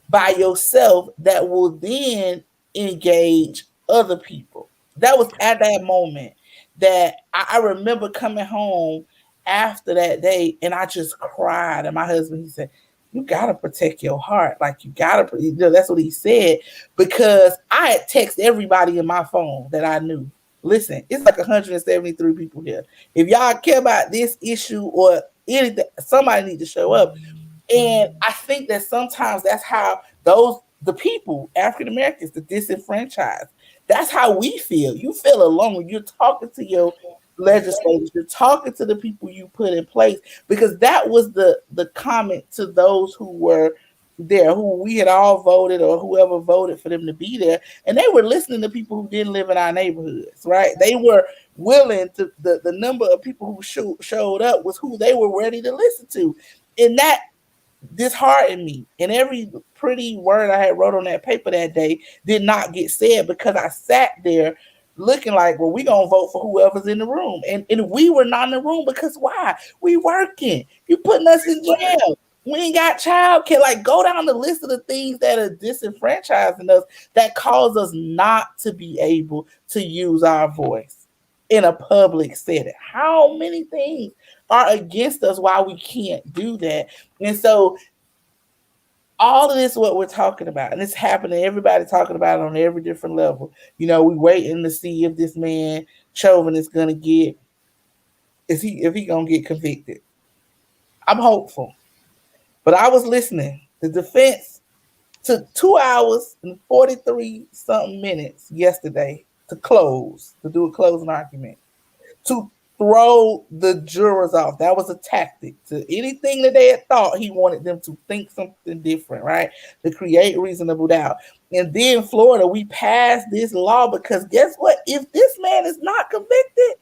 by yourself that will then engage other people. That was at that moment that I remember coming home after that day and I just cried. And my husband, he said, you gotta protect your heart. Like you gotta, that's what he said. Because I had texted everybody in my phone that I knew. Listen, it's like 173 people here. If y'all care about this issue or anything, somebody need to show up. And I think that sometimes that's how the people, African Americans, the disenfranchised, that's how we feel. You feel alone when you're talking to your legislators, you're talking to the people you put in place, because that was the comment to those who were there, who we had all voted or whoever voted for them to be there. And they were listening to people who didn't live in our neighborhoods, right? They were willing to, the number of people who showed up was who they were ready to listen to. And that disheartened me. And every pretty word I had wrote on that paper that day did not get said because I sat there looking like, well, we gonna vote for whoever's in the room. And we were not in the room because why? We working. You putting us in jail. We ain't got child care. Like, go down the list of the things that are disenfranchising us that cause us not to be able to use our voice in a public setting. How many things are against us why we can't do that? And so all of this, what we're talking about, and it's happening, everybody talking about it on every different level. We waiting to see if this man Chauvin is gonna get, if he gonna get convicted. I'm hopeful. But I was listening. The defense took 2 hours and 43 something minutes yesterday to do a closing argument, to throw the jurors off. That was a tactic to anything that they had thought. He wanted them to think something different, right? To create reasonable doubt. And then Florida, we passed this law because guess what? If this man is not convicted,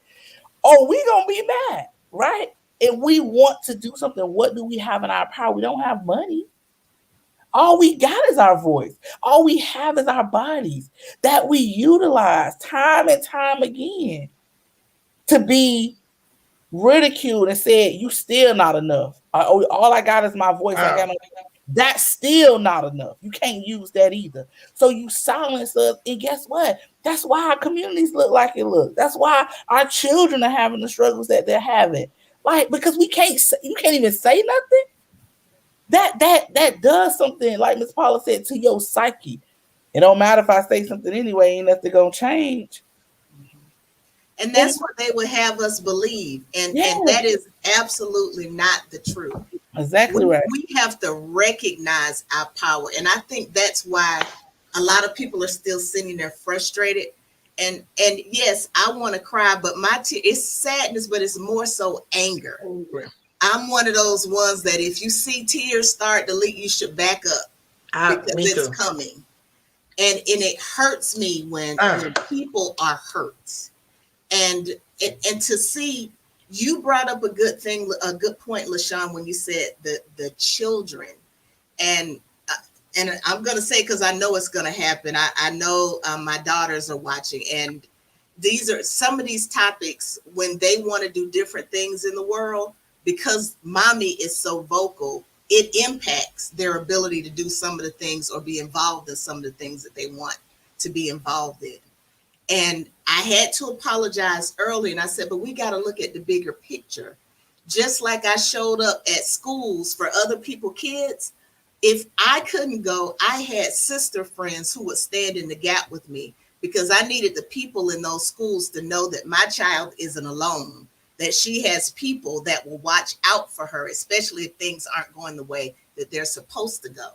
we gonna be mad, right? And we want to do something. What do we have in our power? We don't have money. All we got is our voice. All we have is our bodies that we utilize time and time again to be ridiculed and said, you still not enough. All I got is my voice. That's still not enough. You can't use that either. So you silence us. And guess what? That's why our communities look like it looks. That's why our children are having the struggles that they're having. Like, because you can't even say nothing. That does something, like Miss Paula said, to your psyche. It don't matter if I say something anyway, ain't nothing gonna change. And that's what they would have us believe. And that is absolutely not the truth. Exactly right. We have to recognize our power. And I think that's why a lot of people are still sitting there frustrated. And yes, I want to cry, but it's sadness, but it's more so anger. I'm one of those ones that if you see tears start to leak, you should back up because it's coming. And it hurts me when people are hurt. And to see, you brought up a good point, LaShawn, when you said the children. And I'm going to say, because I know it's going to happen. I know my daughters are watching, and these are some of these topics when they want to do different things in the world, because mommy is so vocal, it impacts their ability to do some of the things or be involved in some of the things that they want to be involved in. And I had to apologize early, and I said, but we got to look at the bigger picture. Just like I showed up at schools for other people's kids, if I couldn't go, I had sister friends who would stand in the gap with me because I needed the people in those schools to know that my child isn't alone, that she has people that will watch out for her, especially if things aren't going the way that they're supposed to go.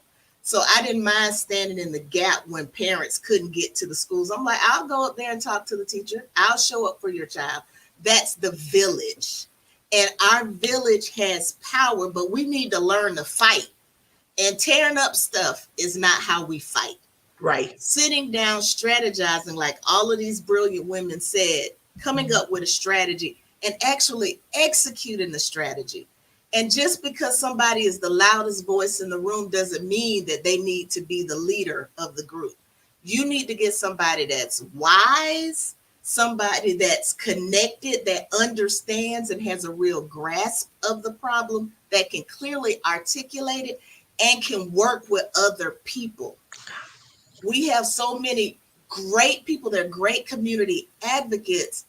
So I didn't mind standing in the gap when parents couldn't get to the schools. I'm like, I'll go up there and talk to the teacher. I'll show up for your child. That's the village. And our village has power, but we need to learn to fight. And tearing up stuff is not how we fight. Right. Sitting down, strategizing, like all of these brilliant women said, coming up with a strategy and actually executing the strategy. And just because somebody is the loudest voice in the room doesn't mean that they need to be the leader of the group. You need to get somebody that's wise, somebody that's connected, that understands and has a real grasp of the problem, that can clearly articulate it and can work with other people. We have so many great people, they're great community advocates,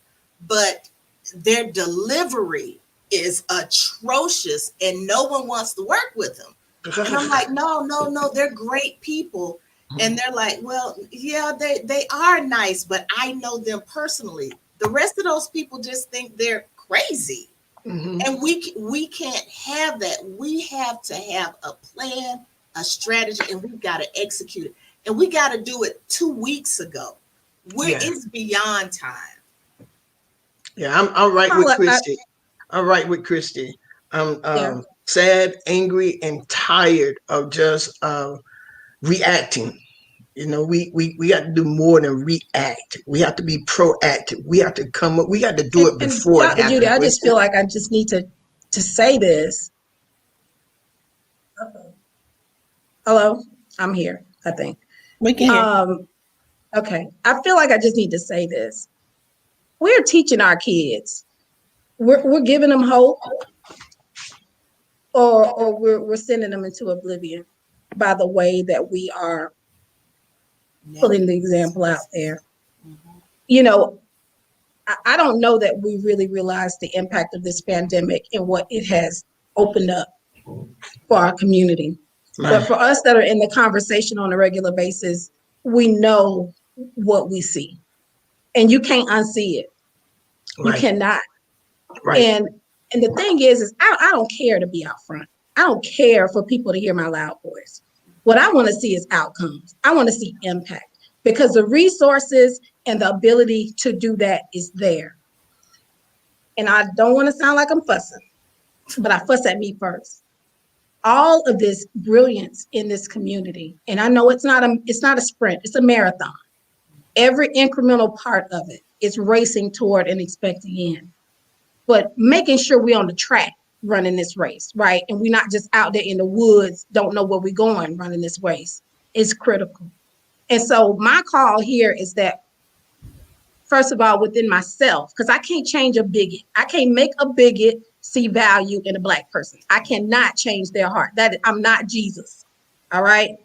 but their delivery is atrocious and no one wants to work with them. And I'm like, no, they're great people. And they're like, well, yeah, they are nice, but I know them personally. The rest of those people just think they're crazy. Mm-hmm. And we can't have that. We have to have a plan, a strategy, and we've got to execute it. And we got to do it 2 weeks ago. It's beyond time. Yeah, I'm right with Christy. I'm right with Christy. I'm sad, angry, and tired of just reacting. You know, we got to do more than react. We have to be proactive. We have to come up. We got to do it before it happens. Judy, I just feel like I just need to say this. Hello, I'm here. I think we can hear. Okay, I feel like I just need to say this. We're teaching our kids. We're giving them hope, or we're sending them into oblivion by the way that we are putting the example out there. Mm-hmm. You know, I don't know that we really realize the impact of this pandemic and what it has opened up for our community. Right. But for us that are in the conversation on a regular basis, we know what we see, and you can't unsee it. Right. You cannot. Right. And the thing is I don't care to be out front. I don't care for people to hear my loud voice. What I want to see is outcomes. I want to see impact, because the resources and the ability to do that is there. And I don't want to sound like I'm fussing, but I fuss at me first. All of this brilliance in this community, and I know it's not a sprint, it's a marathon. Every incremental part of it is racing toward an expected end. But making sure we're on the track running this race, right? And we're not just out there in the woods, don't know where we're going running this race, is critical. And so my call here is that, first of all, within myself, because I can't change a bigot. I can't make a bigot see value in a Black person. I cannot change their heart. I'm not Jesus, all right?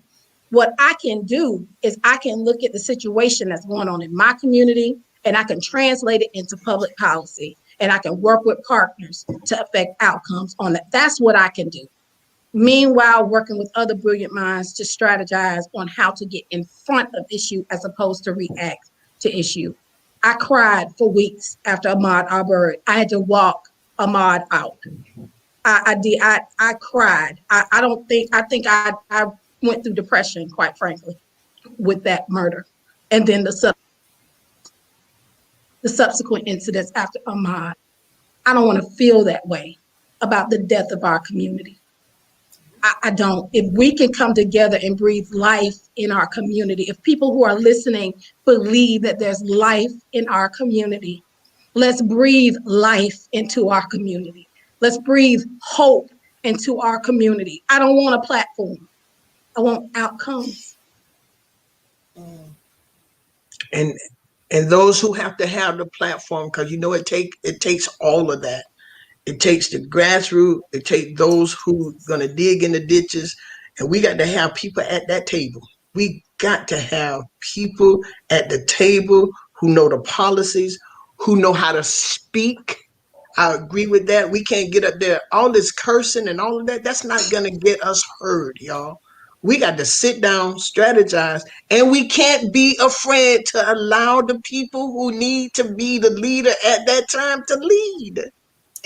What I can do is I can look at the situation that's going on in my community, and I can translate it into public policy, and I can work with partners to affect outcomes on that. That's what I can do. Meanwhile, working with other brilliant minds to strategize on how to get in front of issue as opposed to react to issue. I cried for weeks after Ahmaud Arbery. I had to walk Ahmaud out. I did. I cried. I think I went through depression, quite frankly, with that murder. And then the subsequent incidents after Ahmaud. I don't want to feel that way about the death of our community. I don't. If we can come together and breathe life in our community, if people who are listening believe that there's life in our community, let's breathe life into our community. Let's breathe hope into our community. I don't want a platform. I want outcomes. And those who have to have the platform, because it takes all of that. It takes the grassroots. It takes those who going to dig in the ditches, and we got to have people at that table. We got to have people at the table who know the policies, who know how to speak. I agree with that. We can't get up there. All this cursing and all of that, that's not going to get us heard, y'all. We got to sit down, strategize, and we can't be afraid to allow the people who need to be the leader at that time to lead.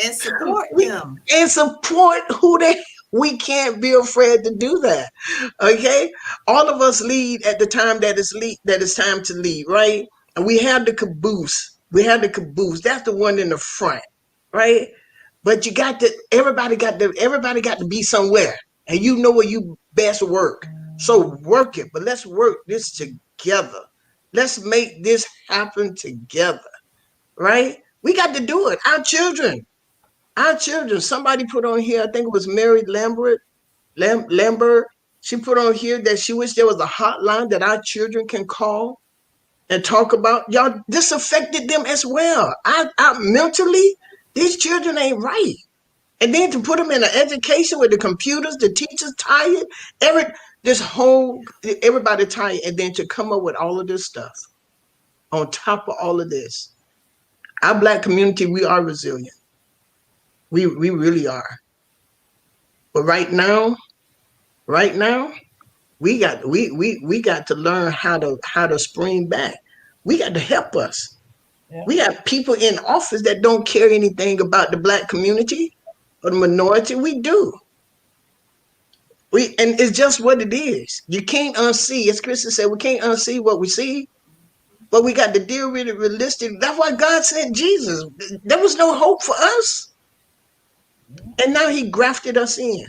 And support them. And support who they We can't be afraid to do that. Okay? All of us lead at the time that it's time to lead, right? And we have the caboose. We have the caboose. That's the one in the front, right? But you got to everybody got to be somewhere. And you know where you best work. So work it, but let's work this together. Let's make this happen together, right? We got to do it. Our children. Somebody put on here, I think it was Mary Lambert. She put on here that she wished there was a hotline that our children can call and talk about. Y'all, this affected them as well. I mentally, these children ain't right. And then to put them in an education with the computers, the teachers tired, this whole everybody tired, and then to come up with all of this stuff on top of all of this. Our Black community, we are resilient. We really are. But right now, we got to learn how to spring back. We got to help us. Yeah. We have people in office that don't care anything about the Black community or the minority. We do. And it's just what it is. You can't unsee, as Kristen said, we can't unsee what we see, but we got to deal with it realistic. That's why God sent Jesus. There was no hope for us. And now he grafted us in.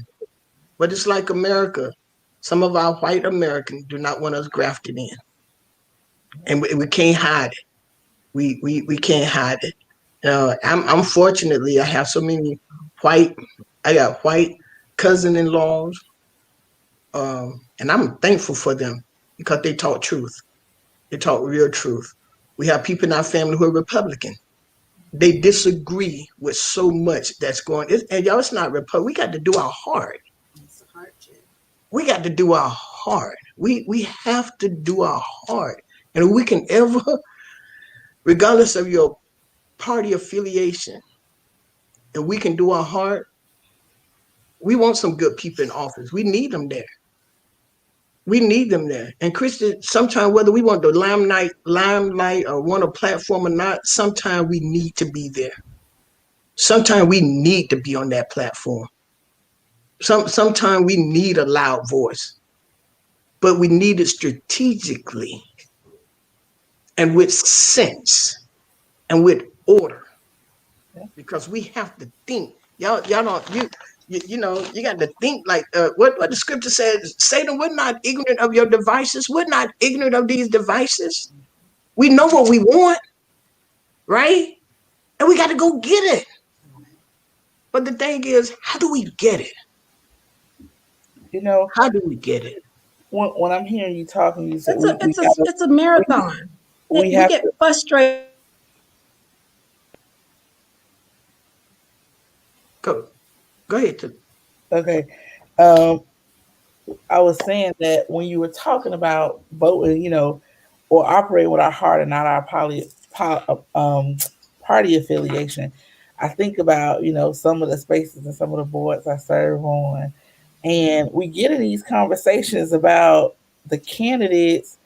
But it's like America. Some of our white Americans do not want us grafted in. And we can't hide it. We can't hide it. I'm fortunately, I have so many I got white cousin-in-laws, and I'm thankful for them because they taught truth. They taught real truth. We have people in our family who are Republican. They disagree with so much that's going. And y'all, it's not Republican. We got to do our part. It's a hardship. We got to do our part. We have to do our part. And if we can ever, regardless of your party affiliation, if we can do our heart, we want some good people in office. We need them there. We need them there. And Christian, sometimes whether we want the limelight or want a platform or not, sometimes we need to be there. Sometimes we need to be on that platform. Sometimes we need a loud voice, but we need it strategically and with sense and with order, because we have to think. Y'all don't you know, you got to think like what the scripture says. Satan, we're not ignorant of your devices. We're not ignorant of these devices. We know what we want, right? And we got to go get it. But the thing is, how do we get it? You know, How do we get it? when I'm hearing you talking, you said It's a marathon. we We have get to, frustrated. Go ahead. okay. I was saying that when you were talking about voting, or operating with our heart and not our party affiliation, I think about, some of the spaces and some of the boards I serve on, and we get in these conversations about the candidates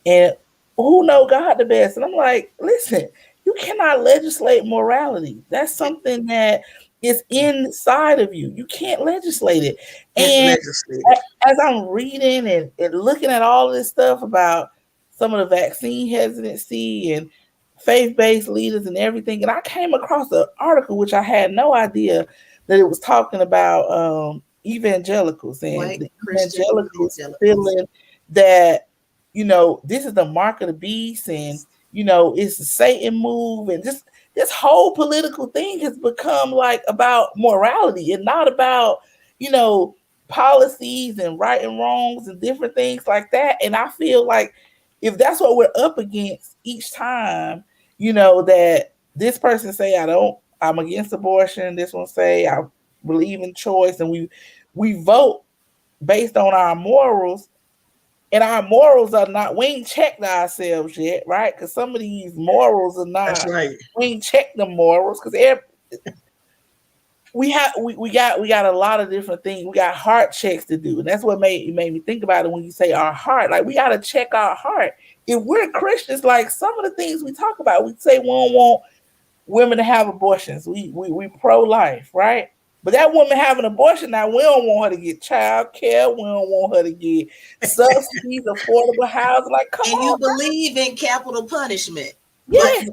and who know God the best. And I'm like, listen, you cannot legislate morality. That's something that is inside of you. You can't legislate it. Can't And legislate. as I'm reading and looking at all this stuff about some of the vaccine hesitancy and faith-based leaders and everything, and I came across an article which I had no idea that it was talking about evangelicals and White the Christian evangelicals evangelicals. feeling that this is the mark of the beast, and it's a Satan move, and just this whole political thing has become like about morality and not about policies and right and wrongs and different things like that. And I feel like if that's what we're up against each time, that this person say I'm against abortion, this one say I believe in choice, and we vote based on our morals, and our morals are not, we ain't checked ourselves yet, right? Because some of these morals are not, That's right. we ain't checked the morals, because we got a lot of different things. We got heart checks to do, and that's what made me think about it when you say our heart. Like, we got to check our heart. If we're Christians, like some of the things we talk about, we say we don't want women to have abortions. We pro-life, right? But that woman having an abortion now, we don't want her to get child care. We don't want her to get subsidies, affordable housing. Like, come And you on. believe in capital punishment, but Yes.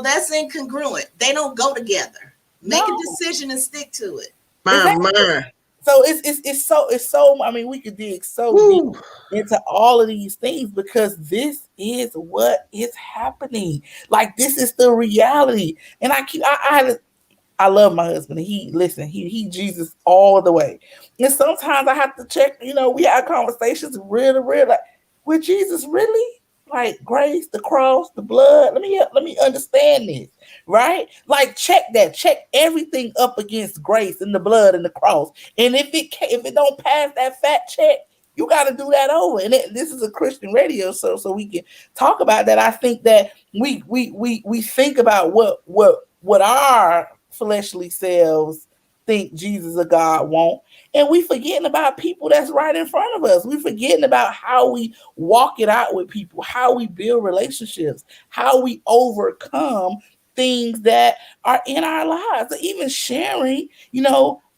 that's incongruent. They don't go together. Make a No. decision and stick to it. My. So it's so I mean, we could dig so deep Woo. into all of these things because this is what is happening. Like, this is the reality. And I love my husband. He Jesus all the way. And sometimes I have to check, we have conversations real like, with Jesus really? Like, grace, the cross, the blood. Let me understand this, right? Like, check everything up against grace and the blood and the cross. And if it don't pass that fact check, you got to do that over. And this is a Christian radio, so we can talk about that. I think that we think about what our fleshly selves think Jesus or God won't, and we forgetting about people that's right in front of us. We forgetting about how we walk it out with people, how we build relationships, how we overcome things that are in our lives, or even sharing,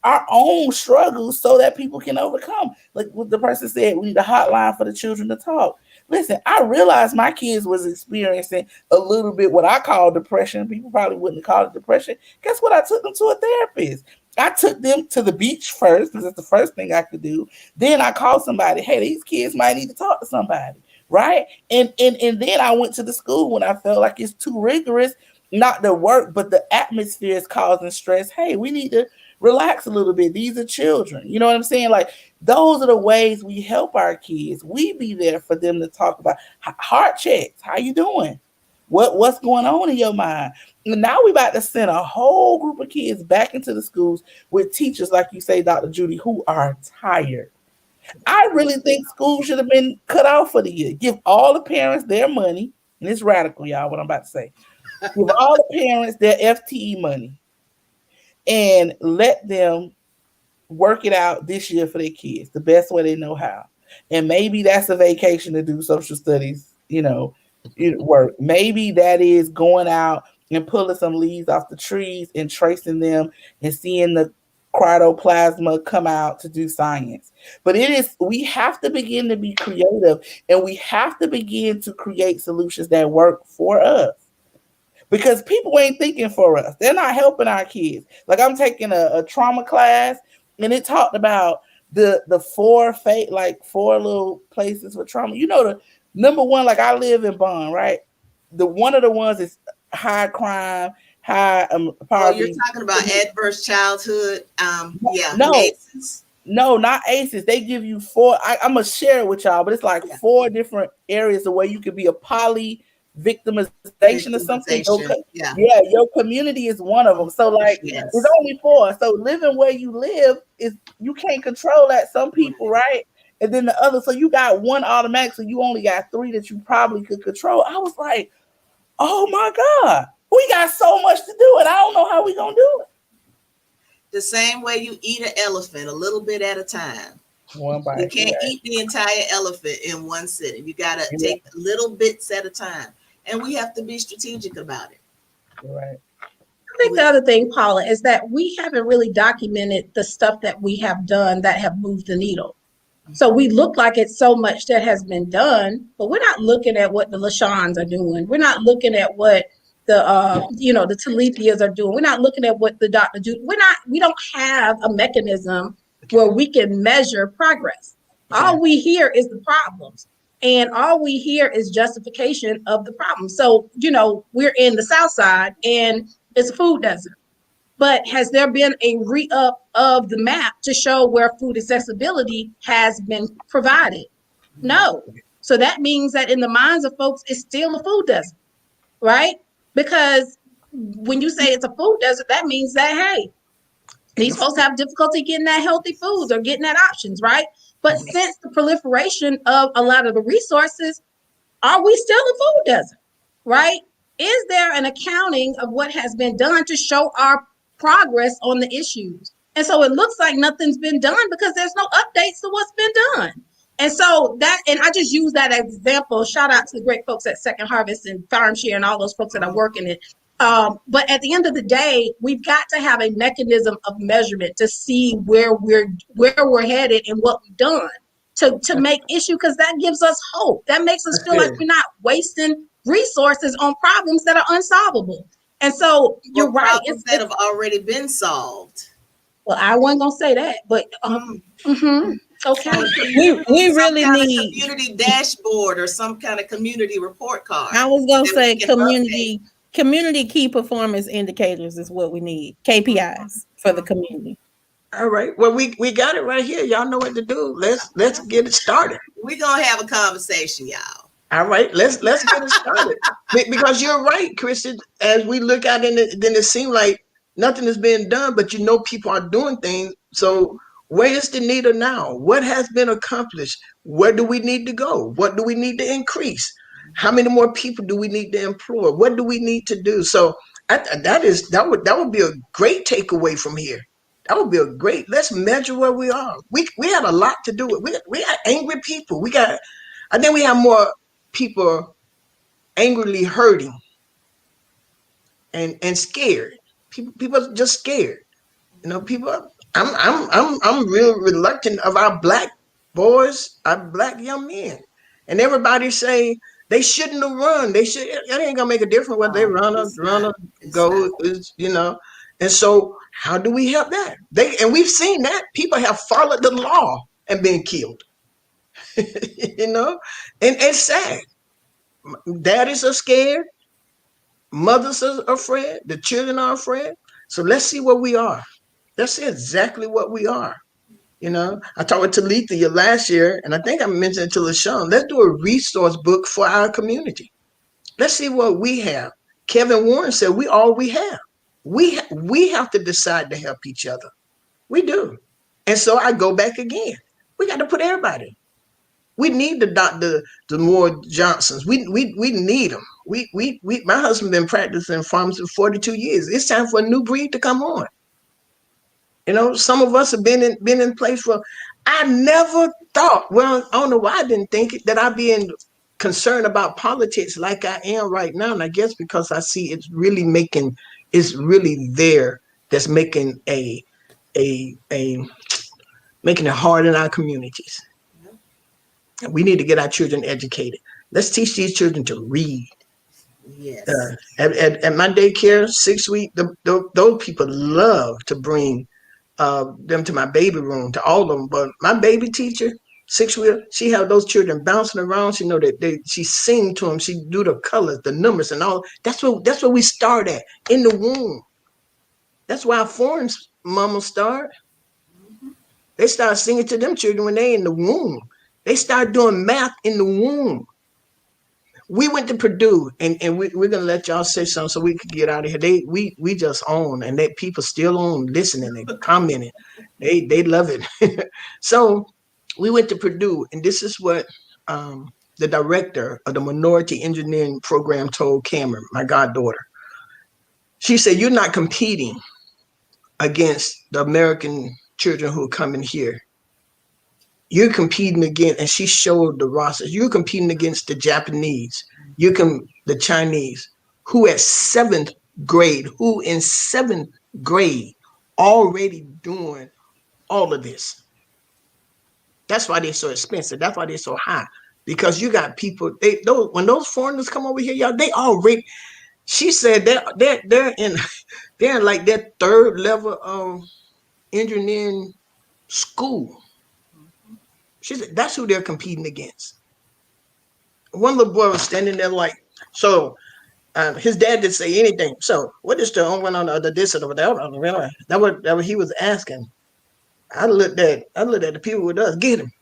our own struggles so that people can overcome. Like what the person said, we need a hotline for the children to talk. Listen, I realized my kids was experiencing a little bit what I call depression. People probably wouldn't call it depression. Guess what? I took them to a therapist. I took them to the beach first because that's the first thing I could do. Then I called somebody. Hey, these kids might need to talk to somebody, right? And then I went to the school when I felt like it's too rigorous, not the work, but the atmosphere is causing stress. Hey, we need to relax a little bit. These are children. You know what I'm saying? Like, those are the ways we help our kids. We be there for them to talk about heart checks. How you doing? What's going on in your mind? And now we about to send a whole group of kids back into the schools with teachers, like you say, Dr. Judy, who are tired. I really think school should have been cut off for the year. Give all the parents their money, and it's radical, y'all, what I'm about to say. Give all the parents their FTE money and let them work it out this year for their kids the best way they know how. And maybe that's a vacation to do social studies, work. Maybe that is going out and pulling some leaves off the trees and tracing them and seeing the cryoplasma come out to do science. But we have to begin to be creative, and we have to begin to create solutions that work for us. Because people ain't thinking for us. They're not helping our kids. Like, I'm taking a trauma class, and it talked about the four little places for trauma. The number one, like, I live in Bonn, right? One of the ones is high crime, high poverty. Oh, you're talking about adverse childhood. No. ACEs? No, not ACEs. They give you four. I'm gonna share it with y'all, but it's like four different areas the way you could be a poly victimization or something. Your community is one of them. So, like, it's only four. So living where you live you can't control that. Some people, right? And then the other, so you got one automatic, so you only got three that you probably could control. I was like, oh my God, we got so much to do, and I don't know how we gonna do it. The same way you eat an elephant, a little bit at a time. One bite. You can't eat the entire elephant in one sitting. You got to take little bits at a time. And we have to be strategic about it. Right. I think the other thing, Paula, is that we haven't really documented the stuff that we have done that have moved the needle. So we look like it's so much that has been done, but we're not looking at what the LaShawns are doing. We're not looking at what the Talithias are doing. We're not looking at what the Dr. Judy. We don't have a mechanism where we can measure progress. All we hear is the problems, and all we hear is justification of the problem. So, we're in the South Side, and it's a food desert. But has there been a re-up of the map to show where food accessibility has been provided? No. So that means that in the minds of folks, it's still a food desert, right? Because when you say it's a food desert, that means that, hey, these folks have difficulty getting that healthy foods or getting that options, right? But since the proliferation of a lot of the resources, are we still a food desert, right? Is there an accounting of what has been done to show our progress on the issues? And so it looks like nothing's been done because there's no updates to what's been done. And so and I just use that as example. Shout out to the great folks at Second Harvest and Farm Share and all those folks that are working it. But at the end of the day, we've got to have a mechanism of measurement to see where we're headed and what we've done to make issue, because that gives us hope. That makes us That's feel like good. we're not wasting resources on problems that are unsolvable. And so Or you're right. problems that have already been solved. Well, I wasn't gonna say that, but okay. So We some really kind of need. community dashboard or some kind of community report card I was gonna that we say can update. community key performance indicators is what we need. KPIs for the community. All right. Well, we got it right here. Y'all know what to do. Let's get it started. We're gonna have a conversation, y'all. All right. Let's get it started. Because you're right, Kristen. As we look at it, then it seems like nothing is being done, but people are doing things. So where is the needle now? What has been accomplished? Where do we need to go? What do we need to increase? How many more people do we need to employ? What do we need to do? So that would be a great takeaway from here. That would be a great. Let's measure where we are. We had a lot to do. We got angry people. I think we have more people angrily hurting and scared. People are just scared. People. I'm real reluctant of our black boys, our black young men, and everybody say they shouldn't have run. They should. It ain't gonna make a difference whether they Oh, run or it's go. not. And so how do we help that? We've seen that people have followed the law and been killed. And it's sad. Daddies are scared. Mothers are afraid. The children are afraid. So let's see where we are. Let's see exactly what we are. I talked with Talitha last year, and I think I mentioned it to LaShawn. Let's do a resource book for our community. Let's see what we have. Kevin Warren said we all we have. We have to decide to help each other. We do. And so I go back again. We got to put everybody. We need the more Johnsons. We need them. My husband been practicing pharmacy for 42 years. It's time for a new breed to come on. Some of us have been in place for. I never thought. Well, I don't know why I didn't think it, that I'd be concerned about politics like I am right now. And I guess because I see it's really there that's making a making it hard in our communities. We need to get our children educated. Let's teach these children to read. Yes. At my daycare, 6 week, those people love to bring them to my baby room, to all of them. But my baby teacher, 6 week, she have those children bouncing around. She know that she sing to them. She do the colors, the numbers, and all. That's what we start at in the womb. That's why foreign mamas start. They start singing to them children when they in the womb. They start doing math in the womb. We went to Purdue, and we're gonna let y'all say something so we could get out of here. We just own, and that people still on listening and commenting. They love it. So we went to Purdue, and this is what the director of the minority engineering program told Cameron, my goddaughter. She said, "You're not competing against the American children who are coming here. You're competing against," and she showed the rosters. You're competing against the Japanese, the Chinese, who in seventh grade already doing all of this. That's why they're so expensive. That's why they're so high. Because you got people. When those foreigners come over here, y'all, they already. She said they're in like their third level of engineering school. She said that's who they're competing against. One little boy was standing there like, so his dad didn't say anything. So what is the went on the this or whatever? That what he was asking. I looked at the people with us, get him.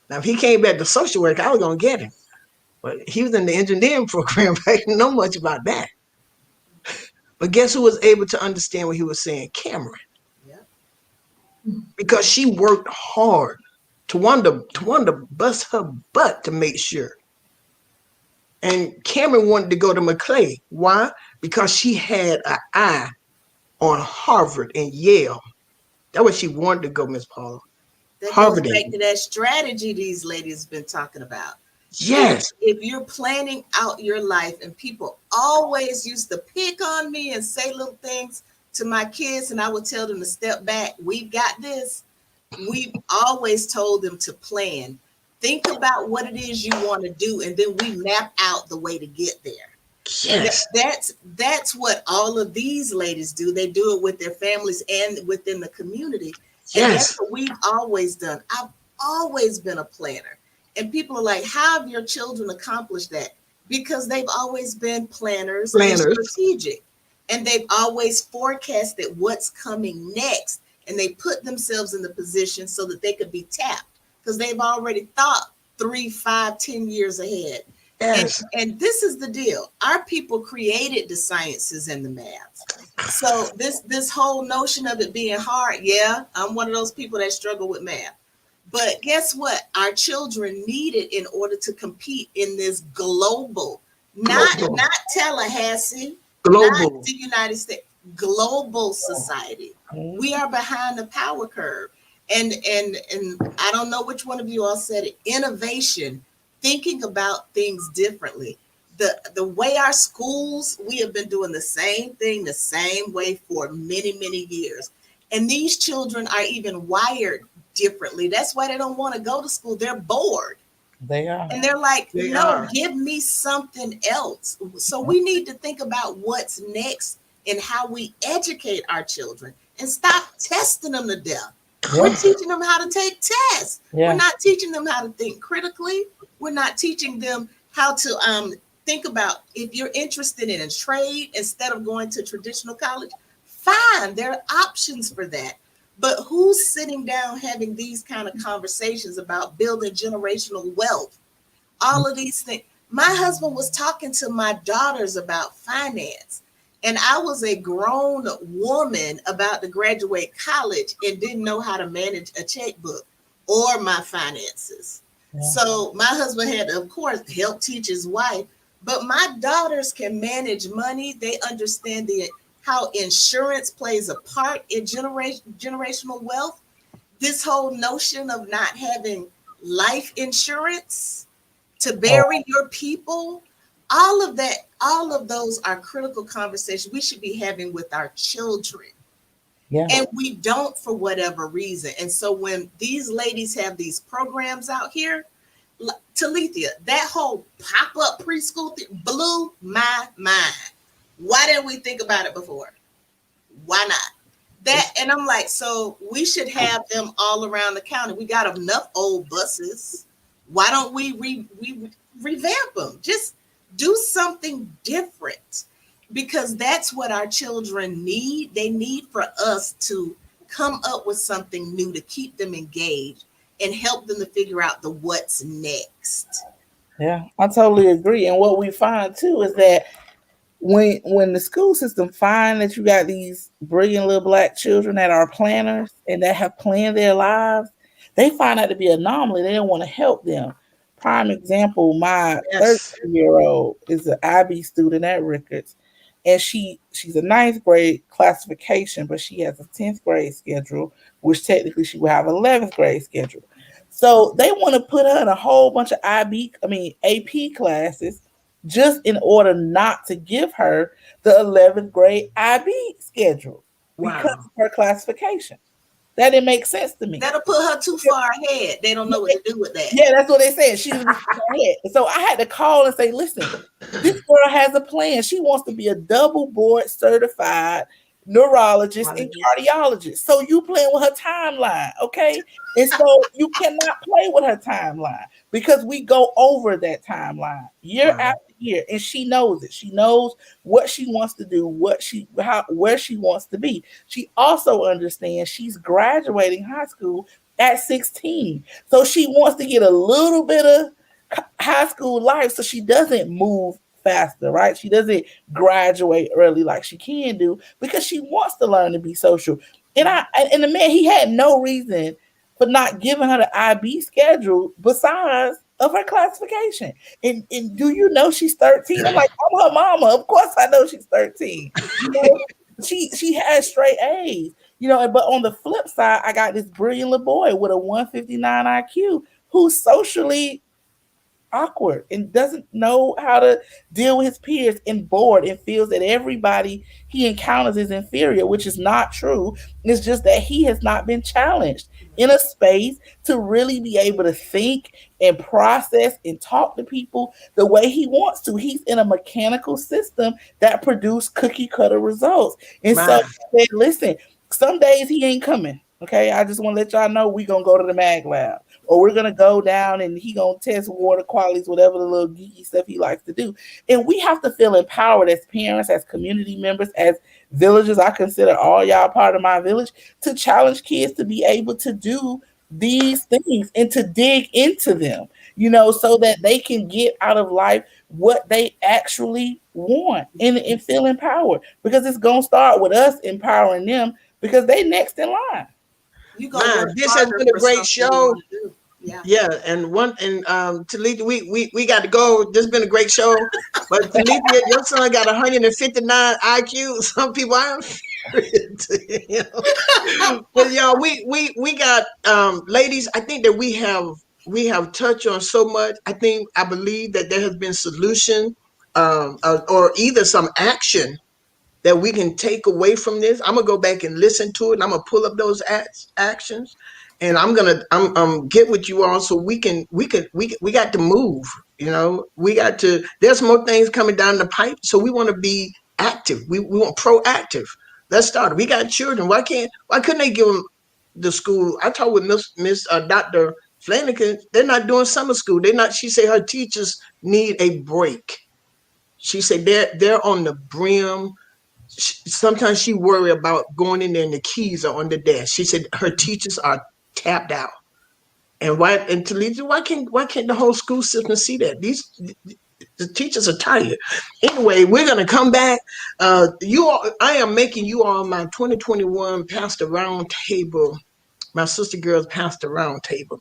Now if he came back to social work, I was gonna get him. But he was in the engineering program. I didn't know much about that. But guess who was able to understand what he was saying? Cameron. Yeah. Because she worked hard to want to bust her butt to make sure. And Cameron wanted to go to McClay. Why? Because she had an eye on Harvard and Yale. That's what she wanted to go, Miss Paula. That goes Harvard. back to that strategy these ladies have been talking about. Yes. If you're planning out your life, and people always used to pick on me and say little things to my kids, and I would tell them to step back. We've got this. We've always told them to plan. Think about what it is you want to do, and then we map out the way to get there. Yes. That's what all of these ladies do. They do it with their families and within the community. And that's Yes. what we've always done. I've always been a planner. And people are like, how have your children accomplished that? Because they've always been planners and Planners. strategic. And they've always forecasted what's coming next. And they put themselves in the position so that they could be tapped because they've already thought 3, 5, 10 years ahead. Yes. And this is the deal. Our people created the sciences and the maths. So this whole notion of it being hard, yeah, I'm one of those people that struggle with math. But guess what? Our children need it in order to compete in this global, not Tallahassee, not Global. the United States, global society. We are behind the power curve. And I don't know which one of you all said it. Innovation, thinking about things differently. The way our schools, we have been doing the same thing the same way for many, many years. And these children are even wired differently. That's why they don't want to go to school. They're bored. They are. And they're like, They no, are. give me something else. So we need to think about what's next and how we educate our children and stop testing them to death. Yeah. We're teaching them how to take tests. Yeah. We're not teaching them how to think critically. We're not teaching them how to think about if you're interested in a trade instead of going to traditional college, fine, there are options for that. But who's sitting down having these kind of conversations about building generational wealth? All of these things. My husband was talking to my daughters about finance. And I was a grown woman about to graduate college and didn't know how to manage a checkbook or my finances. Yeah. So my husband had to, of course, help teach his wife. But my daughters can manage money. They understand how insurance plays a part in generational wealth. This whole notion of not having life insurance to bury your people, all of that, all of those are critical conversations we should be having with our children. Yeah. And we don't for whatever reason. And so when these ladies have these programs out here, Talithia, that whole pop-up preschool thing blew my mind. Why didn't we think about it before? Why not? That, and I'm like, so we should have them all around the county. We got enough old buses. Why don't we revamp them? Just do something different, because that's what our children need. They need for us to come up with something new to keep them engaged and help them to figure out the what's next. Yeah, I totally agree. And what we find too is that when the school system find that you got these brilliant little black children that are planners and that have planned their lives, they find that to be an anomaly. They don't want to help them. Prime example, my Yes. 13-year-old is an IB student at Rickards, and she's a ninth grade classification, but she has a 10th grade schedule, which technically she will have 11th grade schedule. So they want to put her in a whole bunch of AP classes just in order not to give her the 11th grade IB schedule because Wow. of her classification. That didn't make sense to me. That'll put her too far ahead. They don't know what to do with that. Yeah, that's what they said. She was ahead. So I had to call and say, listen, this girl has a plan. She wants to be a double board certified neurologist and cardiologist. So you playing with her timeline, okay? And so you cannot play with her timeline because we go over that timeline year after year, and she knows it. She knows what she wants to do, where she wants to be. She also understands she's graduating high school at 16. So she wants to get a little bit of high school life so she doesn't move faster, right? She doesn't graduate early like she can do because she wants to learn to be social. And the man, he had no reason for not giving her the IB schedule besides of her classification. And do you know she's 13? I'm like, I'm her mama. Of course I know she's 13. You know, she has straight A's. You know, but on the flip side, I got this brilliant little boy with a 159 IQ who's socially awkward and doesn't know how to deal with his peers and bored and feels that everybody he encounters is inferior, which is not true. It's just that he has not been challenged in a space to really be able to think and process and talk to people the way he wants to. He's in a mechanical system that produce cookie cutter results. And so My, listen, some days he ain't coming. Okay, I just want to let y'all know we gonna go to the mag lab, or we're gonna go down and he gonna test water qualities, whatever the little geeky stuff he likes to do. And we have to feel empowered as parents, as community members, as villagers. I consider all y'all part of my village, to challenge kids to be able to do these things and to dig into them, so that they can get out of life what they actually want and feel empowered. Because it's gonna start with us empowering them because they next in line. You gonna work this has harder been a for great something you show. wanna do. Yeah. Yeah, and Talithia, we got to go. This has been a great show. But Talithia, your son got 159 IQ. Some people are inferior to him. But y'all, we got ladies, I think that we have touched on so much. I believe that there has been solution or either some action that we can take away from this. I'm gonna go back and listen to it, and I'm gonna pull up those actions, and I'm get with you all so we got to move. We got to. There's more things coming down the pipe, so we want to be active. We want proactive. Let's start. We got children. Why couldn't they give them the school? I talked with Miss Dr. Flanagan. They're not doing summer school. They're not. She said her teachers need a break. She said they're on the brim. Sometimes she worry about going in there and the keys are on the desk. She said her teachers are tapped out. And why can't the whole school system see that? The teachers are tired. Anyway, we're gonna come back. I am making you all my 2021 Pastor Roundtable, my sister girls Pastor Roundtable.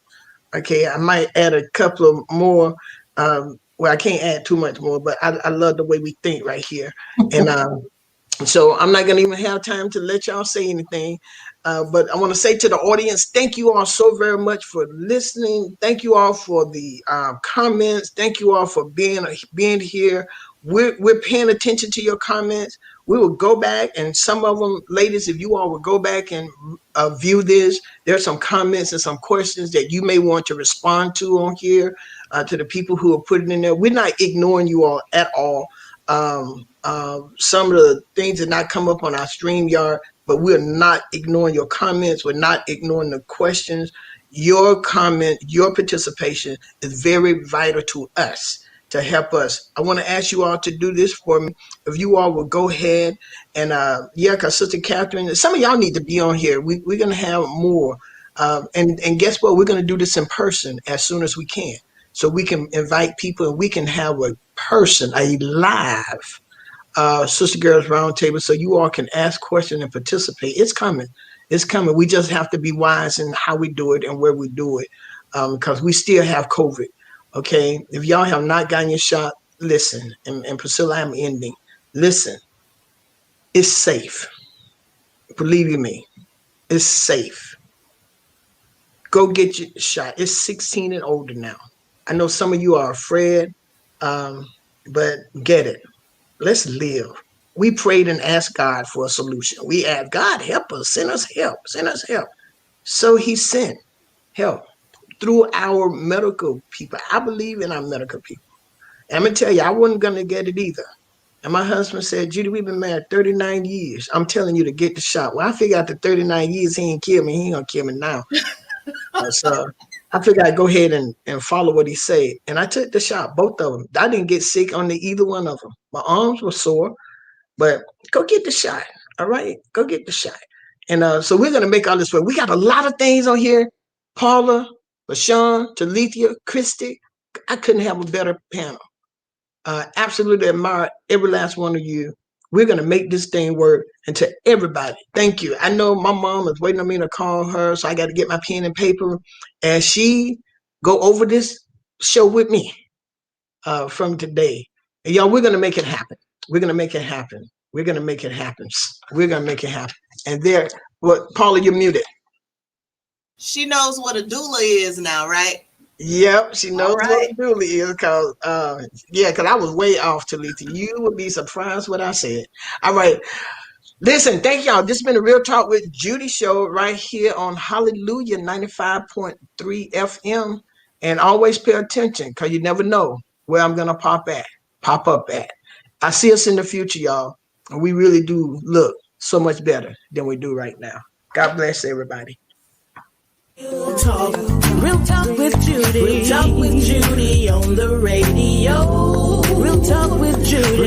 Okay, I might add a couple of more. Well, I can't add too much more, but I love the way we think right here. And so I'm not going to even have time to let y'all say anything. But I want to say to the audience, thank you all so very much for listening. Thank you all for the comments. Thank you all for being here. We're paying attention to your comments. We will go back, and some of them, ladies, if you all will go back and view this, there's some comments and some questions that you may want to respond to on here to the people who are putting in there. We're not ignoring you all at all. Some of the things did not come up on our StreamYard, but we're not ignoring your comments. We're not ignoring the questions. Your comment, your participation is very vital to us to help us. I want to ask you all to do this for me. If you all will go ahead and, because Sister Catherine, some of y'all need to be on here. We're going to have more. And guess what? We're going to do this in person as soon as we can. So we can invite people and we can have a person, a live Sister Girls Roundtable, so you all can ask questions and participate. It's coming. It's coming. We just have to be wise in how we do it and where we do it, because we still have COVID. Okay, if y'all have not gotten your shot, listen. And Priscilla, I'm ending. Listen, it's safe. Believe you me, it's safe. Go get your shot. It's 16 and older now. I know some of you are afraid, but get it. Let's live. We prayed and asked God for a solution. We asked God, help us, send us help, send us help. So he sent help through our medical people. I believe in our medical people. And I'm going to tell you, I wasn't going to get it either. And my husband said, Judy, we've been married 39 years. I'm telling you to get the shot. Well, I figured after 39 years, he ain't killed me. He ain't going to kill me now. So I figured I'd go ahead and follow what he said. And I took the shot, both of them. I didn't get sick on either one of them. My arms were sore, but go get the shot. All right? Go get the shot. And so we're going to make all this work. We got a lot of things on here. Paula, LaShawn, Talithia, Christy. I couldn't have a better panel. Absolutely admire every last one of you. We're going to make this thing work. And to everybody, thank you. I know my mom is waiting on me to call her, so I got to get my pen and paper. And she go over this show with me from today. And y'all, we're going to make it happen. We're going to make it happen. We're going to make it happen. We're going to make it happen. And there, Paula, you're muted. She knows what a doula is now, right? Yep, she knows All what right. a dually is because, yeah, because I was way off, Talita. You would be surprised what I said. All right. Listen, thank y'all. This has been a Real Talk with Judy show right here on Hallelujah 95.3 FM. And always pay attention because you never know where I'm going to pop up at. I see us in the future, y'all. And we really do look so much better than we do right now. God bless everybody. Real talk with Judy. Real talk with Judy on the radio. Real talk with Judy.